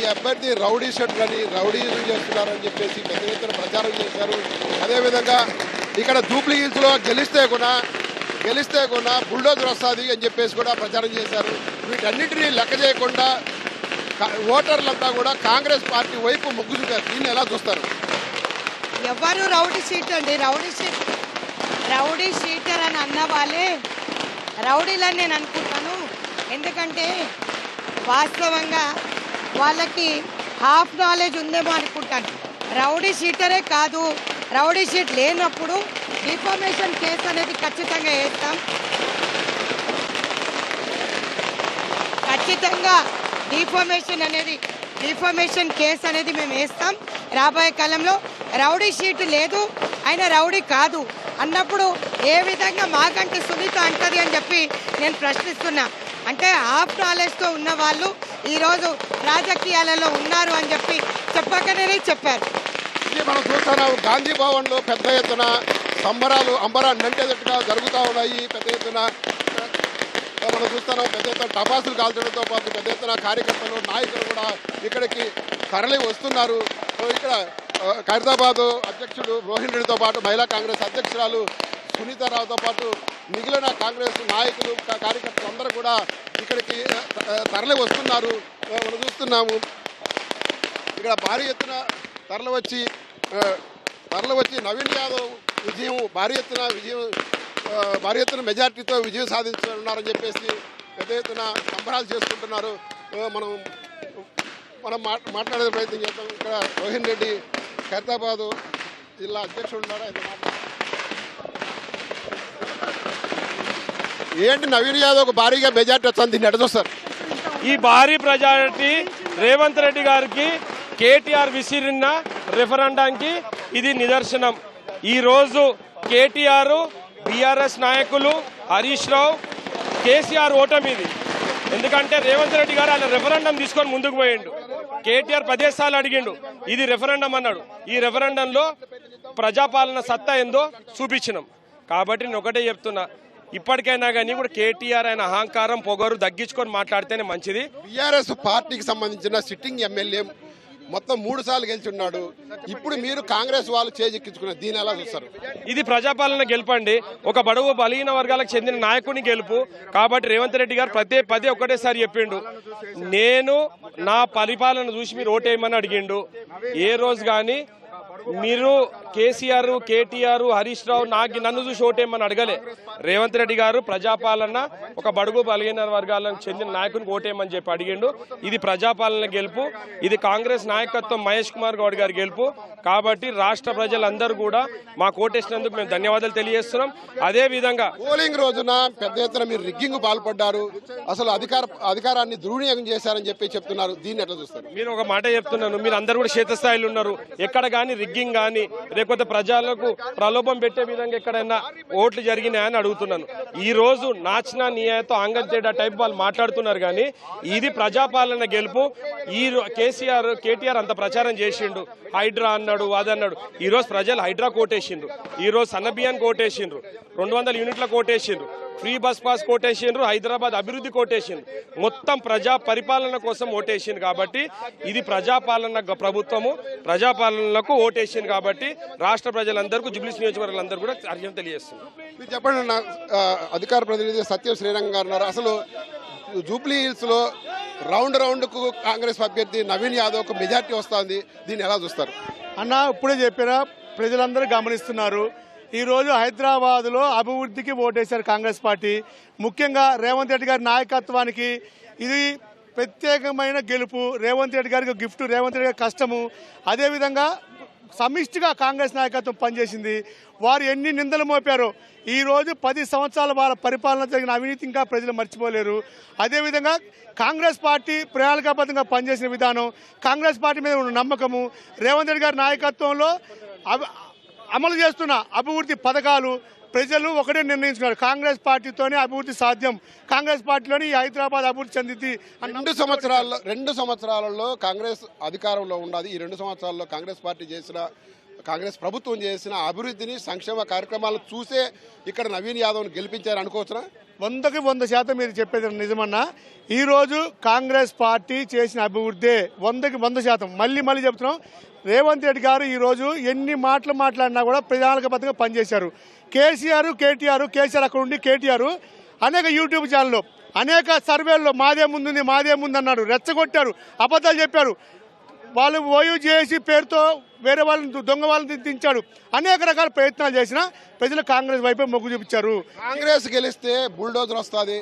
మీ అభ్యర్థి రౌడీ షెడ్లని రౌడీలు చేస్తున్నారని చెప్పేసి పెద్ద ఎత్తున ప్రచారం చేశారు. అదేవిధంగా ఇక్కడ జూబ్లీ హిల్స్లో గెలిస్తే కూడా బుల్డోజర్ వస్తుంది అని చెప్పేసి కూడా ప్రచారం చేశారు. వీటన్నిటినీ లెక్క చేయకుండా ఓటర్లంతా కూడా కాంగ్రెస్ పార్టీ వైపు మొగ్గు చూపారు. దీన్ని ఎలా చూస్తారు? ఎవరు రౌడీ షీట్ అండి, రౌడీ షీటర్ అని అన్న వాళ్ళే రౌడీలని నేను అనుకుంటాను. ఎందుకంటే వాస్తవంగా వాళ్ళకి హాఫ్ నాలెడ్జ్ ఉందేమో అనుకుంటాను. రౌడీ షీటరే కాదు, రౌడీ షీట్ లేనప్పుడు డిఫామేషన్ కేసు అనేది ఖచ్చితంగా వేస్తాం. ఖచ్చితంగా డిఫామేషన్ కేసు అనేది మేము వేస్తాం. రాబోయే కాలంలో రౌడీ షీట్ లేదు, ఆయన రౌడీ కాదు అన్నప్పుడు ఏ విధంగా మాకంటే సునీత అంటది అని చెప్పి నేను ప్రశ్నిస్తున్నా. అంటే హాఫ్ నాలెడ్జ్తో ఉన్న వాళ్ళు ఈరోజు రాజకీయాలలో ఉన్నారు అని చెప్పి చెప్పకనే చెప్పారు. ఇది మనం చూస్తున్నాం. గాంధీ భవన్లో పెద్ద ఎత్తున సంబరాలు అంబరాన్ని నంటేటట్టుగా జరుగుతూ ఉన్నాయి. పెద్ద ఎత్తున మనం చూస్తున్నాం. పెద్ద ఎత్తున టపాసులు కాల్చడంతో పాటు పెద్ద ఎత్తున కార్యకర్తలు నాయకులు కూడా ఇక్కడికి తరలి వస్తున్నారు. ఇక్కడ ఖైరతాబాద్ అధ్యక్షుడు రోహిన్ రెడ్డితో పాటు మహిళా కాంగ్రెస్ అధ్యక్షురాలు సునీతారావుతో పాటు మిగిలిన కాంగ్రెస్ నాయకులు కార్యకర్తలు అందరూ కూడా ఇక్కడికి తరలి వస్తున్నారు. మనం చూస్తున్నాము. ఇక్కడ భారీ ఎత్తున తరలి వచ్చి నవీన్ యాదవ్ భారీ ఎత్తున మెజార్టీతో విజయం సాధించున్నారని చెప్పేసి పెద్ద ఎత్తున సంబరాలు చేసుకుంటున్నారు. మనం మాట్లాడే ప్రయత్నం చేద్దాం. ఇక్కడ రోహిన్ రెడ్డి ఖైరతాబాద్ జిల్లా అధ్యక్షుడు ఉన్నారు. ఏంటి నవీన్ యాదవ్ భారీగా మెజార్టీ వచ్చింది, దీన్ని ఎట్లా చూస్తారు? ఈ భారీ మెజారిటీ రేవంత్ రెడ్డి గారికి కేటీఆర్ విసిరిన రెఫరెండానికి ఇది నిదర్శనం. ఈరోజు కేటీఆర్, బీఆర్ఎస్ నాయకులు, హరీష్ రావు, కేసీఆర్ ఓటమి ఇది. ఎందుకంటే రేవంత్ రెడ్డి గారు ఆయన రెఫరెండం తీసుకొని ముందుకు పోయిండు. కేటీఆర్ 10 సార్లు అడిగిండు, ఇది రెఫరెండం అన్నాడు. ఈ రెఫరెండంలో ప్రజాపాలన సత్తా ఏందో చూపించినాం. కాబట్టి నేను ఒకటే చెప్తున్నా, ఇప్పటికైనా కానీ కూడా కేటీఆర్ ఆయన అహంకారం పొగరు తగ్గించుకొని మాట్లాడితేనే మంచిది. బీఆర్ఎస్ పార్టీకి సంబంధించిన సిట్టింగ్ ఎమ్మెల్యే మొత్తం 3 సార్లు గెలిచున్నాడు. ఇప్పుడు మీరు కాంగ్రెస్ వాళ్ళు చేజెక్కించుకున్నారు, దీని ఎలా చూస్తారు? ఇది ప్రజాపాలన గెలుపండి, ఒక బడుగు బలహీన వర్గాలకు చెందిన నాయకుని గెలుపు. కాబట్టి రేవంత్ రెడ్డి గారు పదే ఒకటేసారి చెప్పిండు, నేను నా పరిపాలన చూసి మీరు ఓటేయమని అడిగిండు. ఏ రోజు కానీ మీరు కేసీఆర్, కేటీఆర్, హరీష్ రావు నన్ను చూసి ఓటేయమని అడగలే. రేవంత్ రెడ్డి గారు ప్రజాపాలన ఒక బడుగు బలహీన వర్గాలకు చెందిన నాయకునికి ఓటేయమని చెప్పి అడిగిండు. ఇది ప్రజాపాలన గెలుపు, ఇది కాంగ్రెస్ నాయకత్వం మహేష్ కుమార్ గౌడ్ గారి గెలుపు. కాబట్టి రాష్ట్ర ప్రజలందరూ కూడా మాకు ఓటేసినందుకు మేము ధన్యవాదాలు తెలియజేస్తున్నాం. అదే విధంగా పోలింగ్ రోజున పెద్ద ఎత్తున మీరు రిగ్గింగ్ పాల్పడ్డారు, అసలు అధికారాన్ని దుర్వినియోగం చేశారని చెప్పి చెప్తున్నారు, దీన్ని ఎట్లా చూస్తారు? మీరు ఒక మాట చెప్తున్నాను, మీరు అందరూ కూడా క్షేత్రస్థాయిలో ఉన్నారు. ఎక్కడ కానీ రిగ్గింగ్ కానీ లేకపోతే ప్రజలకు ప్రలోభం పెట్టే విధంగా ఎక్కడైనా ఓట్లు జరిగినాయని అడుగుతున్నాను. ఈ రోజు నాచిన నియాయతో అంగంతేడా టైప్ వాళ్ళు మాట్లాడుతున్నారు. కానీ ఇది ప్రజాపాలన గెలుపు. ఈ కేటీఆర్ అంత ప్రచారం చేసిండు, హైడ్రా అన్నాడు, అదన్నాడు. ఈ రోజు ప్రజలు హైడ్రా కోటేసిండ్రు, ఈ రోజు సన్నబియ్యాన్ని కోటేసిండ్రు, 200 యూనిట్ల కోటేసిండ్రు, ఫ్రీ బస్ పాస్ కోటేసిండ్రు, హైదరాబాద్ అభివృద్ధి కోటేసిండ్రు. మొత్తం ప్రజా పరిపాలన కోసం ఓటేసింది. కాబట్టి ఇది ప్రజాపాలన ప్రభుత్వము, ప్రజాపాలనకు ఓటేసింది. కాబట్టి రాష్ట్ర ప్రజలందరికీ, జుబ్లీస్ నియోజకవర్గాలందరూ కూడా అర్హత తెలియజేస్తుంది. మీరు చెప్పండి, అధికార ప్రతినిధి సత్యం శ్రీరంగ గారు ఉన్నారు. అసలు జూబ్లీ హిల్స్ లో రౌండ్కు కాంగ్రెస్ అభ్యర్థి నవీన్ యాదవ్ కు మెజార్టీ వస్తుంది, దీన్ని ఎలా చూస్తారు? అన్న ఇప్పుడే చెప్పినా ప్రజలందరూ గమనిస్తున్నారు. ఈరోజు హైదరాబాద్లో అభివృద్ధికి ఓటేశారు కాంగ్రెస్ పార్టీ. ముఖ్యంగా రేవంత్ రెడ్డి గారి నాయకత్వానికి ఇది ప్రత్యేకమైన గెలుపు. రేవంత్ రెడ్డి గారికి గిఫ్ట్, రేవంత్ రెడ్డి గారి కష్టము. అదేవిధంగా సమిష్టిగా కాంగ్రెస్ నాయకత్వం పనిచేసింది. వారు ఎన్ని నిందలు మోపారో ఈరోజు 10 సంవత్సరాల వాళ్ళ పరిపాలన జరిగిన అవినీతి ఇంకా ప్రజలు మర్చిపోలేరు. అదేవిధంగా కాంగ్రెస్ పార్టీ ప్రణాళికాబద్ధంగా పనిచేసిన విధానం, కాంగ్రెస్ పార్టీ మీద ఉన్న నమ్మకము, రేవంత్ రెడ్డి గారి నాయకత్వంలో అమలు చేస్తున్న అభివృద్ధి పథకాలు ప్రజలు ఒకటే నిర్ణయించుకున్నారు, కాంగ్రెస్ పార్టీతోనే అభివృద్ధి సాధ్యం, కాంగ్రెస్ పార్టీలోని హైదరాబాద్ అభివృద్ధి చెందింది. 2 సంవత్సరాలలో కాంగ్రెస్ అధికారంలో ఉన్నది. ఈ 2 సంవత్సరాల్లో కాంగ్రెస్ పార్టీ చేసిన కాంగ్రెస్ ప్రభుత్వం చేసిన అభివృద్ధిని సంక్షేమ కార్యక్రమాలను చూసే ఇక్కడ నవీన్ యాదవ్ను గెలిపించారు అనుకోవచ్చునా? 100% మీరు చెప్పేది నిజమన్నా. ఈరోజు కాంగ్రెస్ పార్టీ చేసిన అభివృద్ధి 100% మళ్ళీ చెప్తున్నాం. రేవంత్ రెడ్డి గారు ఈరోజు ఎన్ని మాటలు మాట్లాడినా కూడా ప్రణాళికాబద్ధంగా పనిచేశారు. కేసీఆర్ అక్కడ ఉండి కేటీఆర్ అనేక యూట్యూబ్ ఛానల్లో అనేక సర్వేల్లో మాదే ముందు అన్నాడు, రెచ్చగొట్టారు, అబద్ధాలు చెప్పారు. వాళ్ళు ఓయూజేఏసీ పేరుతో వేరే వాళ్ళని దొంగ వాళ్ళని దించాడు. అనేక రకాల ప్రయత్నాలు చేసినా ప్రజలు కాంగ్రెస్ వైపే మొగ్గు చూపించారు. కాంగ్రెస్ గెలిస్తే బుల్డోజర్ వస్తుంది,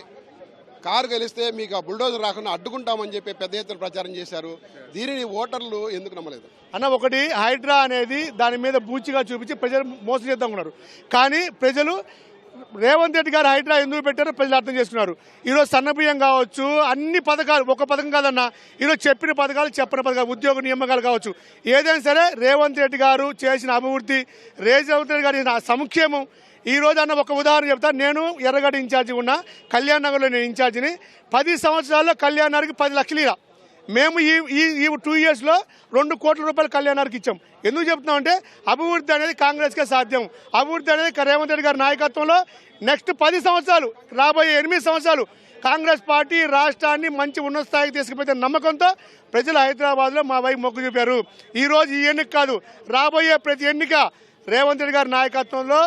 కారు గెలిస్తే మీకు ఆ బుల్డోజర్ రాకుండా అడ్డుకుంటామని చెప్పి పెద్ద ఎత్తున ప్రచారం చేశారు. దీనిని ఓటర్లు ఎందుకు నమ్మలేదు అన్న? ఒకటి హైడ్రా అనేది దాని మీద బూచిగా చూపించి ప్రజలు మోసం చేద్దాం ఉన్నారు. కానీ ప్రజలు రేవంత్ రెడ్డి గారు హైడ్రా ఎందుకు పెట్టారో ప్రజలు అర్థం చేసుకున్నారు. ఈరోజు సన్నబియ్యం కావచ్చు, అన్ని పథకాలు, ఒక పథకం కాదన్న, ఈరోజు చెప్పిన పథకాలు, ఉద్యోగ నియామకాలు కావచ్చు, ఏదైనా సరే రేవంత్ రెడ్డి గారు చేసిన అభివృద్ధి, రేవంత్ రెడ్డి గారు చేసిన సంక్షేమం. ఈరోజు అన్న ఒక ఉదాహరణ చెప్తా. నేను ఎర్రగడ్డ ఇన్ఛార్జి ఉన్నా, కళ్యాణ్ నగర్లో నేను ఇన్ఛార్జిని. 10 సంవత్సరాల్లో కళ్యాణ్ నగర్కి 10 లక్షలు ఇలా మేము ఈ 2 ఇయర్స్లో 2 కోట్ల రూపాయలు కళ్యాణానికి ఇచ్చాం. ఎందుకు చెప్తున్నామంటే అభివృద్ధి అనేది కాంగ్రెస్కే సాధ్యం. అభివృద్ధి అనేది రేవంత్ రెడ్డి గారి నాయకత్వంలో నెక్స్ట్ 10 సంవత్సరాలు, రాబోయే 8 సంవత్సరాలు కాంగ్రెస్ పార్టీ రాష్ట్రాన్ని మంచి ఉన్నత స్థాయికి తీసుకుపోతే నమ్మకంతో ప్రజలు హైదరాబాద్లో మా వైపు మొగ్గు చూపారు. ఈరోజు ఈ ఎన్నిక కాదు, రాబోయే ప్రతి ఎన్నిక రేవంత్ రెడ్డి గారి నాయకత్వంలో,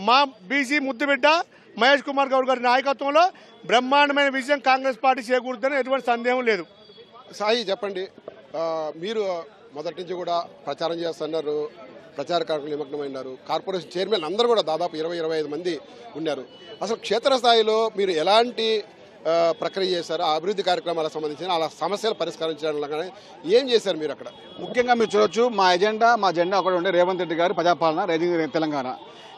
మా బీసీ ముద్దుబిడ్డ మహేష్ కుమార్ గౌడ్ గారి నాయకత్వంలో బ్రహ్మాండమైన విజయం కాంగ్రెస్ పార్టీ చేకూరుతుందని ఎటువంటి సందేహం లేదు. సాయి చెప్పండి, మీరు మొదటి నుంచి కూడా ప్రచారం చేస్తున్నారు, ప్రచార కార్యక్రమాలు నిమగ్నమైనారు. కార్పొరేషన్ చైర్మన్ అందరూ కూడా దాదాపు 20-25 మంది ఉన్నారు. అసలు క్షేత్రస్థాయిలో మీరు ఎలాంటి ప్రక్రియ చేశారు? ఆ అభివృద్ధి కార్యక్రమాలకు సంబంధించిన అలా సమస్యలు పరిష్కరించడంలో ఏం చేశారు మీరు అక్కడ? ముఖ్యంగా మీరు చూడొచ్చు, మా జెండా ఒకటి ఉండే రేవంత్ రెడ్డి గారు ప్రజాపాలన రైజింగ్ తెలంగాణ.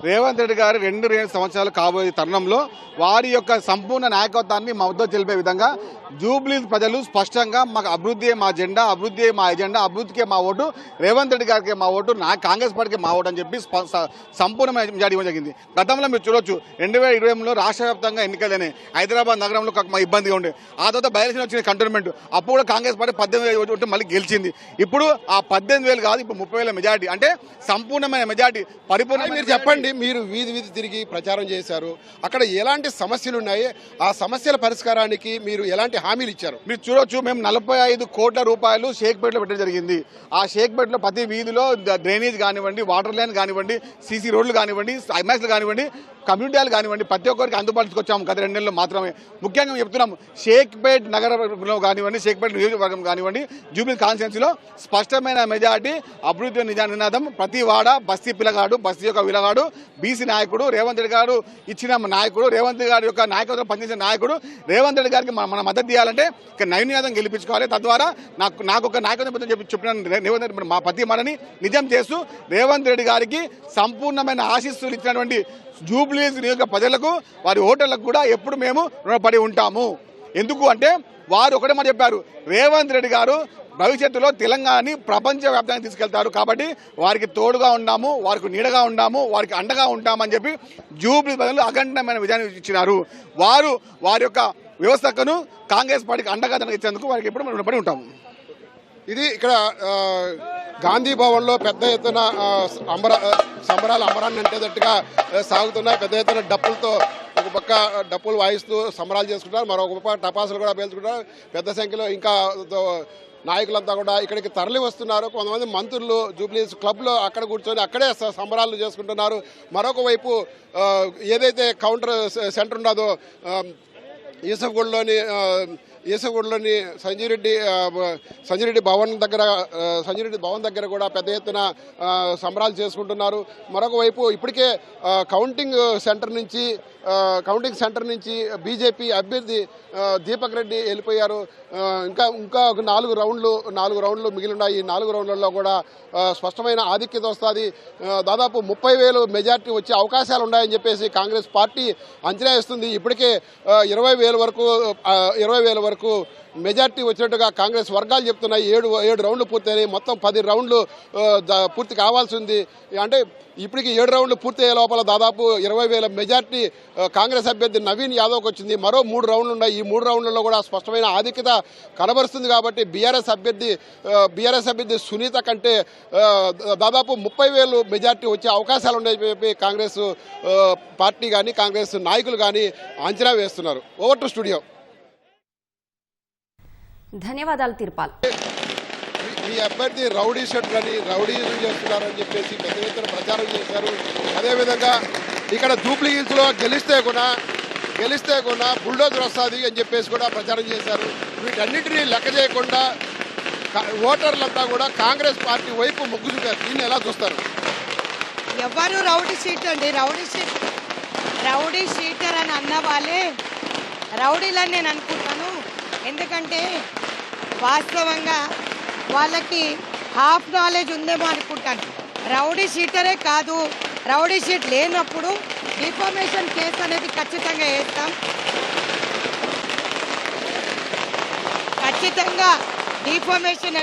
రేవంత్ రెడ్డి గారు 2 సంవత్సరాలు కాబోయే తరుణంలో వారి యొక్క సంపూర్ణ నాయకత్వాన్ని మా వద్ద తెలిపే విధంగా జూబ్లీ ప్రజలు స్పష్టంగా మాకు అభివృద్ధి మా జెండా, అభివృద్ధి మా ఎజెండా, అభివృద్ధికే మా ఓటు, రేవంత్ రెడ్డి గారికి మా ఓటు, కాంగ్రెస్ పార్టీకి మా ఓటు అని చెప్పి సంపూర్ణమైన మెజారిటీ ఇవ్వడం జరిగింది. గతంలో మీరు చూడొచ్చు 2020లో రాష్ట్ర వ్యాప్తంగా ఎన్నికలనే హైదరాబాద్ నగరంలో మా ఇబ్బందిగా ఉండే. ఆ తర్వాత బయలుదేరి వచ్చిన కంటోన్మెంట్, అప్పుడు కూడా కాంగ్రెస్ పార్టీ 18,000 ఓటు మళ్ళీ గెలిచింది. ఇప్పుడు ఆ 18,000 కాదు, ఇప్పుడు 30,000 మెజారిటీ, అంటే సంపూర్ణమైన మెజారిటీ, పరిపూర్ణ. మీరు చెప్పండి, మీరు వీధి తిరిగి ప్రచారం చేశారు, అక్కడ ఎలాంటి సమస్యలు ఉన్నాయి, ఆ సమస్యల పరిష్కారానికి మీరు ఎలాంటి హామీలు ఇచ్చారు? మీరు చూడొచ్చు, మేము 45 కోట్ల రూపాయలు షేక్పేటలో పెట్టడం జరిగింది. ఆ షేక్పేటలో ప్రతి వీధిలో డ్రైనేజ్ కానివ్వండి, వాటర్ లైన్ కానివ్వండి, సీసీ రోడ్లు కానివ్వండి, ఐమాక్స్లు కానివ్వండి, కమ్యూనిటీలు కానివ్వండి, ప్రతి ఒక్కరికి అందుబాటులోకి వచ్చాము గత 2 నెలల్లో మాత్రమే. ముఖ్యంగా చెప్తున్నాము, షేక్పేట్ నగరంలో కానివ్వండి, షేక్పేట్ నియోజకవర్గం కానివ్వండి, జూబ్లీ కాన్స్టిట్యున్సీలో స్పష్టమైన మెజార్టీ, అభివృద్ధి నినాదం. ప్రతి వాడ, బస్తీ పిల్లగాడు, బస్తీ యొక్క విలగాడు, బీసీ నాయకుడు, రేవంత్ రెడ్డి గారు ఇచ్చిన నాయకుడు, రేవంత్ రెడ్డి గారి యొక్క నాయకత్వం పనిచేసిన నాయకుడు, రేవంత్ రెడ్డి గారికి మన మద్దతు ఇవ్వాలంటే నవీన్ యాదవ్ గెలిపించుకోవాలి. తద్వారా నాకు ఒక నాయకత్వం చెప్పిన రేవంత్ రెడ్డి మా ప్రతి మనని నిజం చేస్తూ రేవంత్ రెడ్డి గారికి సంపూర్ణమైన ఆశీస్సులు ఇచ్చినటువంటి జూబ్లీ నియోజక ప్రజలకు, వారి ఓటర్లకు కూడా ఎప్పుడు మేము రుణపడి ఉంటాము. ఎందుకు అంటే వారు ఒకటే మాట చెప్పారు, రేవంత్ రెడ్డి గారు భవిష్యత్తులో తెలంగాణని ప్రపంచవ్యాప్తంగా తీసుకెళ్తారు, కాబట్టి వారికి తోడుగా ఉన్నాము, వారికి నీడగా ఉన్నాము, వారికి అండగా ఉంటామని చెప్పి జూబ్లీ ప్రజలు అఖండమైన విజయాన్ని ఇచ్చినారు. వారి యొక్క వ్యవస్థను కాంగ్రెస్ పార్టీకి అండగా ఇచ్చేందుకు వారికి ఎప్పుడు రుణపడి ఉంటాము. ఇది ఇక్కడ గాంధీ భవన్లో పెద్ద ఎత్తున సంబరాలు అంబరాన్ని అంటేటట్టుగా సాగుతున్నాయి. పెద్ద ఎత్తున డప్పులతో, ఒక పక్క డప్పులు వాయిస్తూ సంబరాలు చేసుకుంటారు, మరొక పక్క టపాసులు కూడా పేల్చుకుంటారు. పెద్ద సంఖ్యలో ఇంకా నాయకులంతా కూడా ఇక్కడికి తరలి వస్తున్నారు. కొంతమంది మంత్రులు జూబ్లీస్ క్లబ్లో అక్కడ కూర్చొని అక్కడే సంబరాలు చేసుకుంటున్నారు. మరొక వైపు ఏదైతే కౌంటర్ సెంటర్ ఉన్నదో ఈసగూడలోని సంజయరెడ్డి భవన్ దగ్గర కూడా పెద్ద ఎత్తున సంబరాలు చేసుకుంటున్నారు. మరొక వైపు ఇప్పటికే కౌంటింగ్ సెంటర్ నుంచి బీజేపీ అభ్యర్థి దీపక్ రెడ్డి వెళ్ళిపోయారు. ఇంకా ఒక 4 రౌండ్లు మిగిలి ఉన్నాయి. ఈ 4 రౌండ్లలో కూడా స్పష్టమైన ఆధిక్యత వస్తుంది. దాదాపు 30,000 మెజార్టీ వచ్చే అవకాశాలు ఉన్నాయని చెప్పేసి కాంగ్రెస్ పార్టీ అంచనా వేస్తుంది. ఇప్పటికే 20,000 వరకు మెజార్టీ వచ్చినట్టుగా కాంగ్రెస్ వర్గాలు చెప్తున్నాయి. ఏడు రౌండ్లు పూర్తయినాయి. మొత్తం 10 రౌండ్లు పూర్తి కావాల్సి ఉంది. అంటే ఇప్పటికి 7 రౌండ్లు పూర్తయ్యే లోపల దాదాపు 20,000 మెజార్టీ కాంగ్రెస్ అభ్యర్థి నవీన్ యాదవ్కి వచ్చింది. మరో 3 రౌండ్లు ఉన్నాయి. ఈ 3 రౌండ్లలో కూడా స్పష్టమైన ఆధిక్యత కనబరుస్తుంది. కాబట్టి బీఆర్ఎస్ అభ్యర్థి సునీత కంటే దాదాపు 30,000 మెజార్టీ వచ్చే అవకాశాలు ఉన్నాయని కాంగ్రెస్ పార్టీ కానీ కాంగ్రెస్ నాయకులు కానీ అంచనా వేస్తున్నారు. Over to studio. ధన్యవాదాలు తిరుపాల్. ఈ అభ్యర్థి రౌడీ షెట్లని రౌడీలు చేస్తున్నారని చెప్పేసి పెద్ద ఎత్తున ప్రచారం చేశారు. అదేవిధంగా ఇక్కడ జూబ్లీ హిల్స్లో గెలిస్తే కూడా బుల్డోజర్ వస్తుంది అని చెప్పేసి కూడా ప్రచారం చేశారు. వీటన్నిటినీ లెక్క చేయకుండా ఓటర్లంతా కూడా కాంగ్రెస్ పార్టీ వైపు మొగ్గు చూపారు. దీన్ని ఎలా చూస్తారు? ఎవరు రౌడీ షీట్ అండి, రౌడీ షీటర్ అని అన్న వాళ్ళే రౌడీలని నేను అనుకుంటాను. ఎందుకంటే వాస్తవంగా వాళ్ళకి హాఫ్ నాలెడ్జ్ ఉందేమో అనుకుంటాను. రౌడీ షీటరే కాదు, రౌడీ షీట్ లేనప్పుడు డిఫామేషన్ కేసు అనేది ఖచ్చితంగా వేస్తాం. ఖచ్చితంగా డిఫామేషన్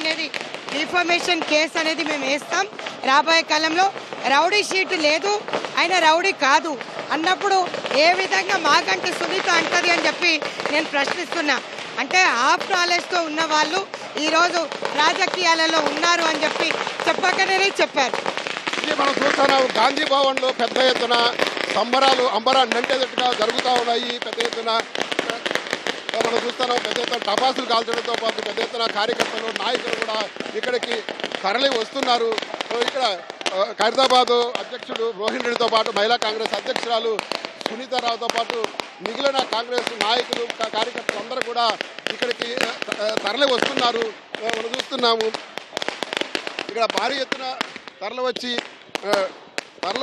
కేసు అనేది మేము వేస్తాం. రాబోయే కాలంలో రౌడీ షీట్ లేదు, ఆయన రౌడీ కాదు అన్నప్పుడు ఏ విధంగా మాకంటే సునీత అంటది అని చెప్పి నేను ప్రశ్నిస్తున్నా. అంటే హాఫ్ నాలెడ్జ్తో ఉన్న వాళ్ళు ఈరోజు రాజకీయాలలో ఉన్నారు అని చెప్పి చెప్పకనే చెప్పారు. ఇది మనం చూస్తున్నాం. గాంధీ భవన్లో పెద్ద ఎత్తున సంబరాలు అంబరాన్నంటేటట్టుగా జరుగుతూ ఉన్నాయి. పెద్ద ఎత్తున మనం చూస్తున్నాం. పెద్ద ఎత్తున టపాసులు కాల్చడంతో పాటు పెద్ద ఎత్తున కార్యకర్తలు నాయకులు కూడా ఇక్కడికి తరలి వస్తున్నారు. ఇక్కడ ఖైరతాబాద్ అధ్యక్షుడు రోహిన్ రెడ్డితో పాటు మహిళా కాంగ్రెస్ అధ్యక్షురాలు సునీతారావుతో పాటు మిగిలిన కాంగ్రెస్ నాయకులు కార్యకర్తలు అందరూ కూడా ఇక్కడికి తరలి వస్తున్నారు. మనం చూస్తున్నాము. ఇక్కడ భారీ ఎత్తున తరలి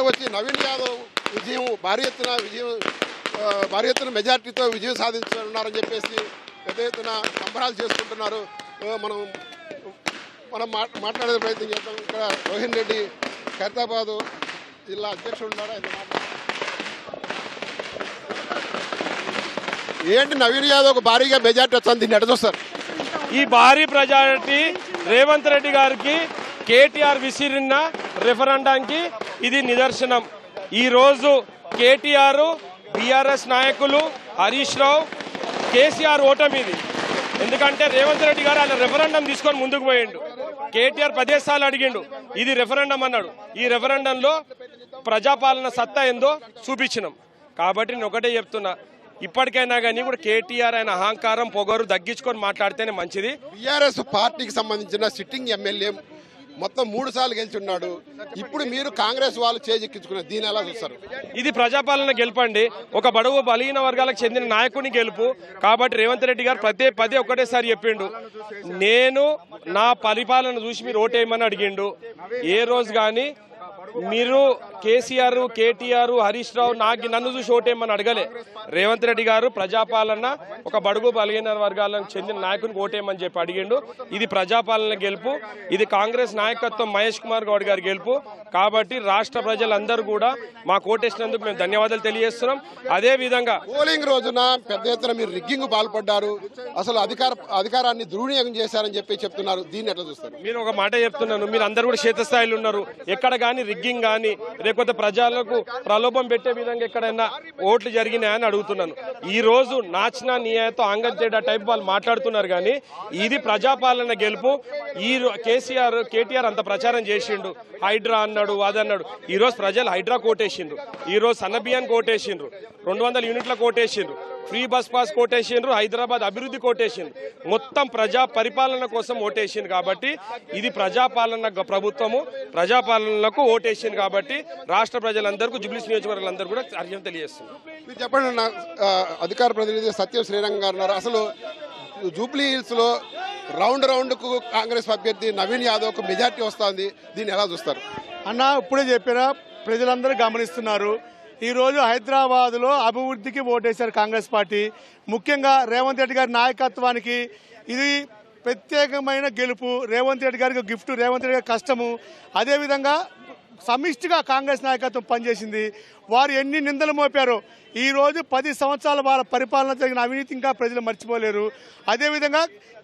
వచ్చి నవీన్ యాదవ్ భారీ ఎత్తున మెజార్టీతో విజయం సాధించున్నారని చెప్పేసి పెద్ద ఎత్తున సంబరాలు చేసుకుంటున్నారు. మనం మాట్లాడే ప్రయత్నం చేద్దాం. ఇక్కడ రోహిన్ రెడ్డి ఖైరతాబాద్ జిల్లా అధ్యక్షుడు ఉన్నారు. ఏంటి నవీన్ యాదవ్ భారీగా మెజార్టీ వచ్చింది, దీన్ని ఎట్లా చూస్తారు? ఈ భారీ మెజారిటీ రేవంత్ రెడ్డి గారికి కేటీఆర్ విసిరిన రెఫరెండానికి ఇది నిదర్శనం. ఈరోజు కేటీఆర్, బీఆర్ఎస్ నాయకులు, హరీష్ రావు, కేసీఆర్ ఓటమిది. ఎందుకంటే రేవంత్ రెడ్డి గారు ఆయన రెఫరెండం తీసుకొని ముందుకు పోయిండు. కేటీఆర్ 10 సార్లు అడిగిండు, ఇది రెఫరెండం అన్నాడు. ఈ రెఫరెండంలో ప్రజాపాలన సత్తా ఏందో చూపించినాం. కాబట్టి నేను ఒకటే చెప్తున్నా, ఇప్పటికైనా కానీ కూడా కేటీఆర్ ఆయన అహంకారం పొగరు తగ్గించుకొని మాట్లాడితేనే మంచిది. బీఆర్ఎస్ పార్టీకి సంబంధించిన సిట్టింగ్ ఎమ్మెల్యే మొత్తం 3 సార్లు గెలిచి ఉన్నాడు. ఇప్పుడు మీరు కాంగ్రెస్ వాళ్ళు చేజెక్కించుకున్నారు, దీని ఎలా చూస్తారు? ఇది ప్రజాపాలన గెలుపండి, ఒక బడుగు బలహీన వర్గాలకు చెందిన నాయకుని గెలుపు. కాబట్టి రేవంత్ రెడ్డి గారు పదే ఒకటేసారి చెప్పిండు, నేను నా పరిపాలన చూసి మీరు ఓటేయమని అడిగిండు. ఏ రోజు కానీ మీరు కేసీఆర్, కేటీఆర్, హరీష్ రావు నన్ను చూసి ఓటేయమని అడగలే. రేవంత్ రెడ్డి గారు ప్రజాపాలన ఒక బడుగు బలహీన వర్గాలకు చెందిన నాయకునికి ఓటేయమని చెప్పి అడిగిండు. ఇది ప్రజాపాలన గెలుపు, ఇది కాంగ్రెస్ నాయకత్వం మహేష్ కుమార్ గౌడ్ గారి గెలుపు. కాబట్టి రాష్ట్ర ప్రజలందరూ కూడా మాకు ఓటేసినందుకు మేము ధన్యవాదాలు తెలియజేస్తున్నాం. అదే విధంగా పోలింగ్ రోజున పెద్ద ఎత్తున మీరు రిగ్గింగ్ పాల్పడ్డారు, అసలు అధికారాన్ని దుర్వినియోగం చేశారని చెప్పి చెప్తున్నారు, దీన్ని ఎట్లా చూస్తారు? మీరు ఒక మాట చెప్తున్నాను, మీరు అందరూ కూడా క్షేత్రస్థాయిలో ఉన్నారు. ఎక్కడ కానీ రిగ్గింగ్ కానీ లేకపోతే ప్రజలకు ప్రలోభం పెట్టే విధంగా ఎక్కడైనా ఓట్లు జరిగినాయని అడుగుతున్నాను. ఈ రోజు నాచిన నియాయతో అంగంతేడా టైప్ వాళ్ళు మాట్లాడుతున్నారు. కానీ ఇది ప్రజాపాలన గెలుపు. ఈ కేటీఆర్ అంత ప్రచారం చేసిండు, హైడ్రా అన్నాడు, అదన్నాడు. ఈ రోజు ప్రజలు హైడ్రా కోటేసిండ్రు, ఈ రోజు సన్నబియ్యాన్ని కోటేసిండ్రు, 200 యూనిట్ల కోటేసిండ్రు, ఫ్రీ బస్ పాస్ కోటేసిండ్రు, హైదరాబాద్ అభివృద్ధి కోటేసిండ్రు. మొత్తం ప్రజా పరిపాలన కోసం ఓటేసింది. కాబట్టి ఇది ప్రజాపాలన ప్రభుత్వము, ప్రజాపాలనకు ఓటేసింది. కాబట్టి రాష్ట్ర ప్రజలందరికీ, జుబ్లీస్ నియోజకవర్గాలందరూ కూడా అర్హత తెలియజేస్తున్నారు. మీరు చెప్పండి, అధికార ప్రతినిధి సత్యం శ్రీరంగ గారు ఉన్నారు. అసలు జూబ్లీ హిల్స్ లో రౌండ్కు కాంగ్రెస్ అభ్యర్థి నవీన్ యాదవ్కు మెజార్టీ వస్తుంది, దీన్ని ఎలా చూస్తారు? అన్న ఇప్పుడే చెప్పినా ప్రజలందరూ గమనిస్తున్నారు. ఈరోజు హైదరాబాద్లో అభివృద్ధికి ఓటేశారు కాంగ్రెస్ పార్టీ. ముఖ్యంగా రేవంత్ రెడ్డి గారి నాయకత్వానికి ఇది ప్రత్యేకమైన గెలుపు. రేవంత్ రెడ్డి గారికి గిఫ్ట్, రేవంత్ రెడ్డి గారి కష్టము. అదేవిధంగా సమిష్టిగా కాంగ్రెస్ నాయకత్వం పనిచేసింది. వారు ఎన్ని నిందలు మోపారో ఈరోజు 10 సంవత్సరాల వాళ్ళ పరిపాలన జరిగిన అవినీతి ఇంకా ప్రజలు మర్చిపోలేరు. అదేవిధంగా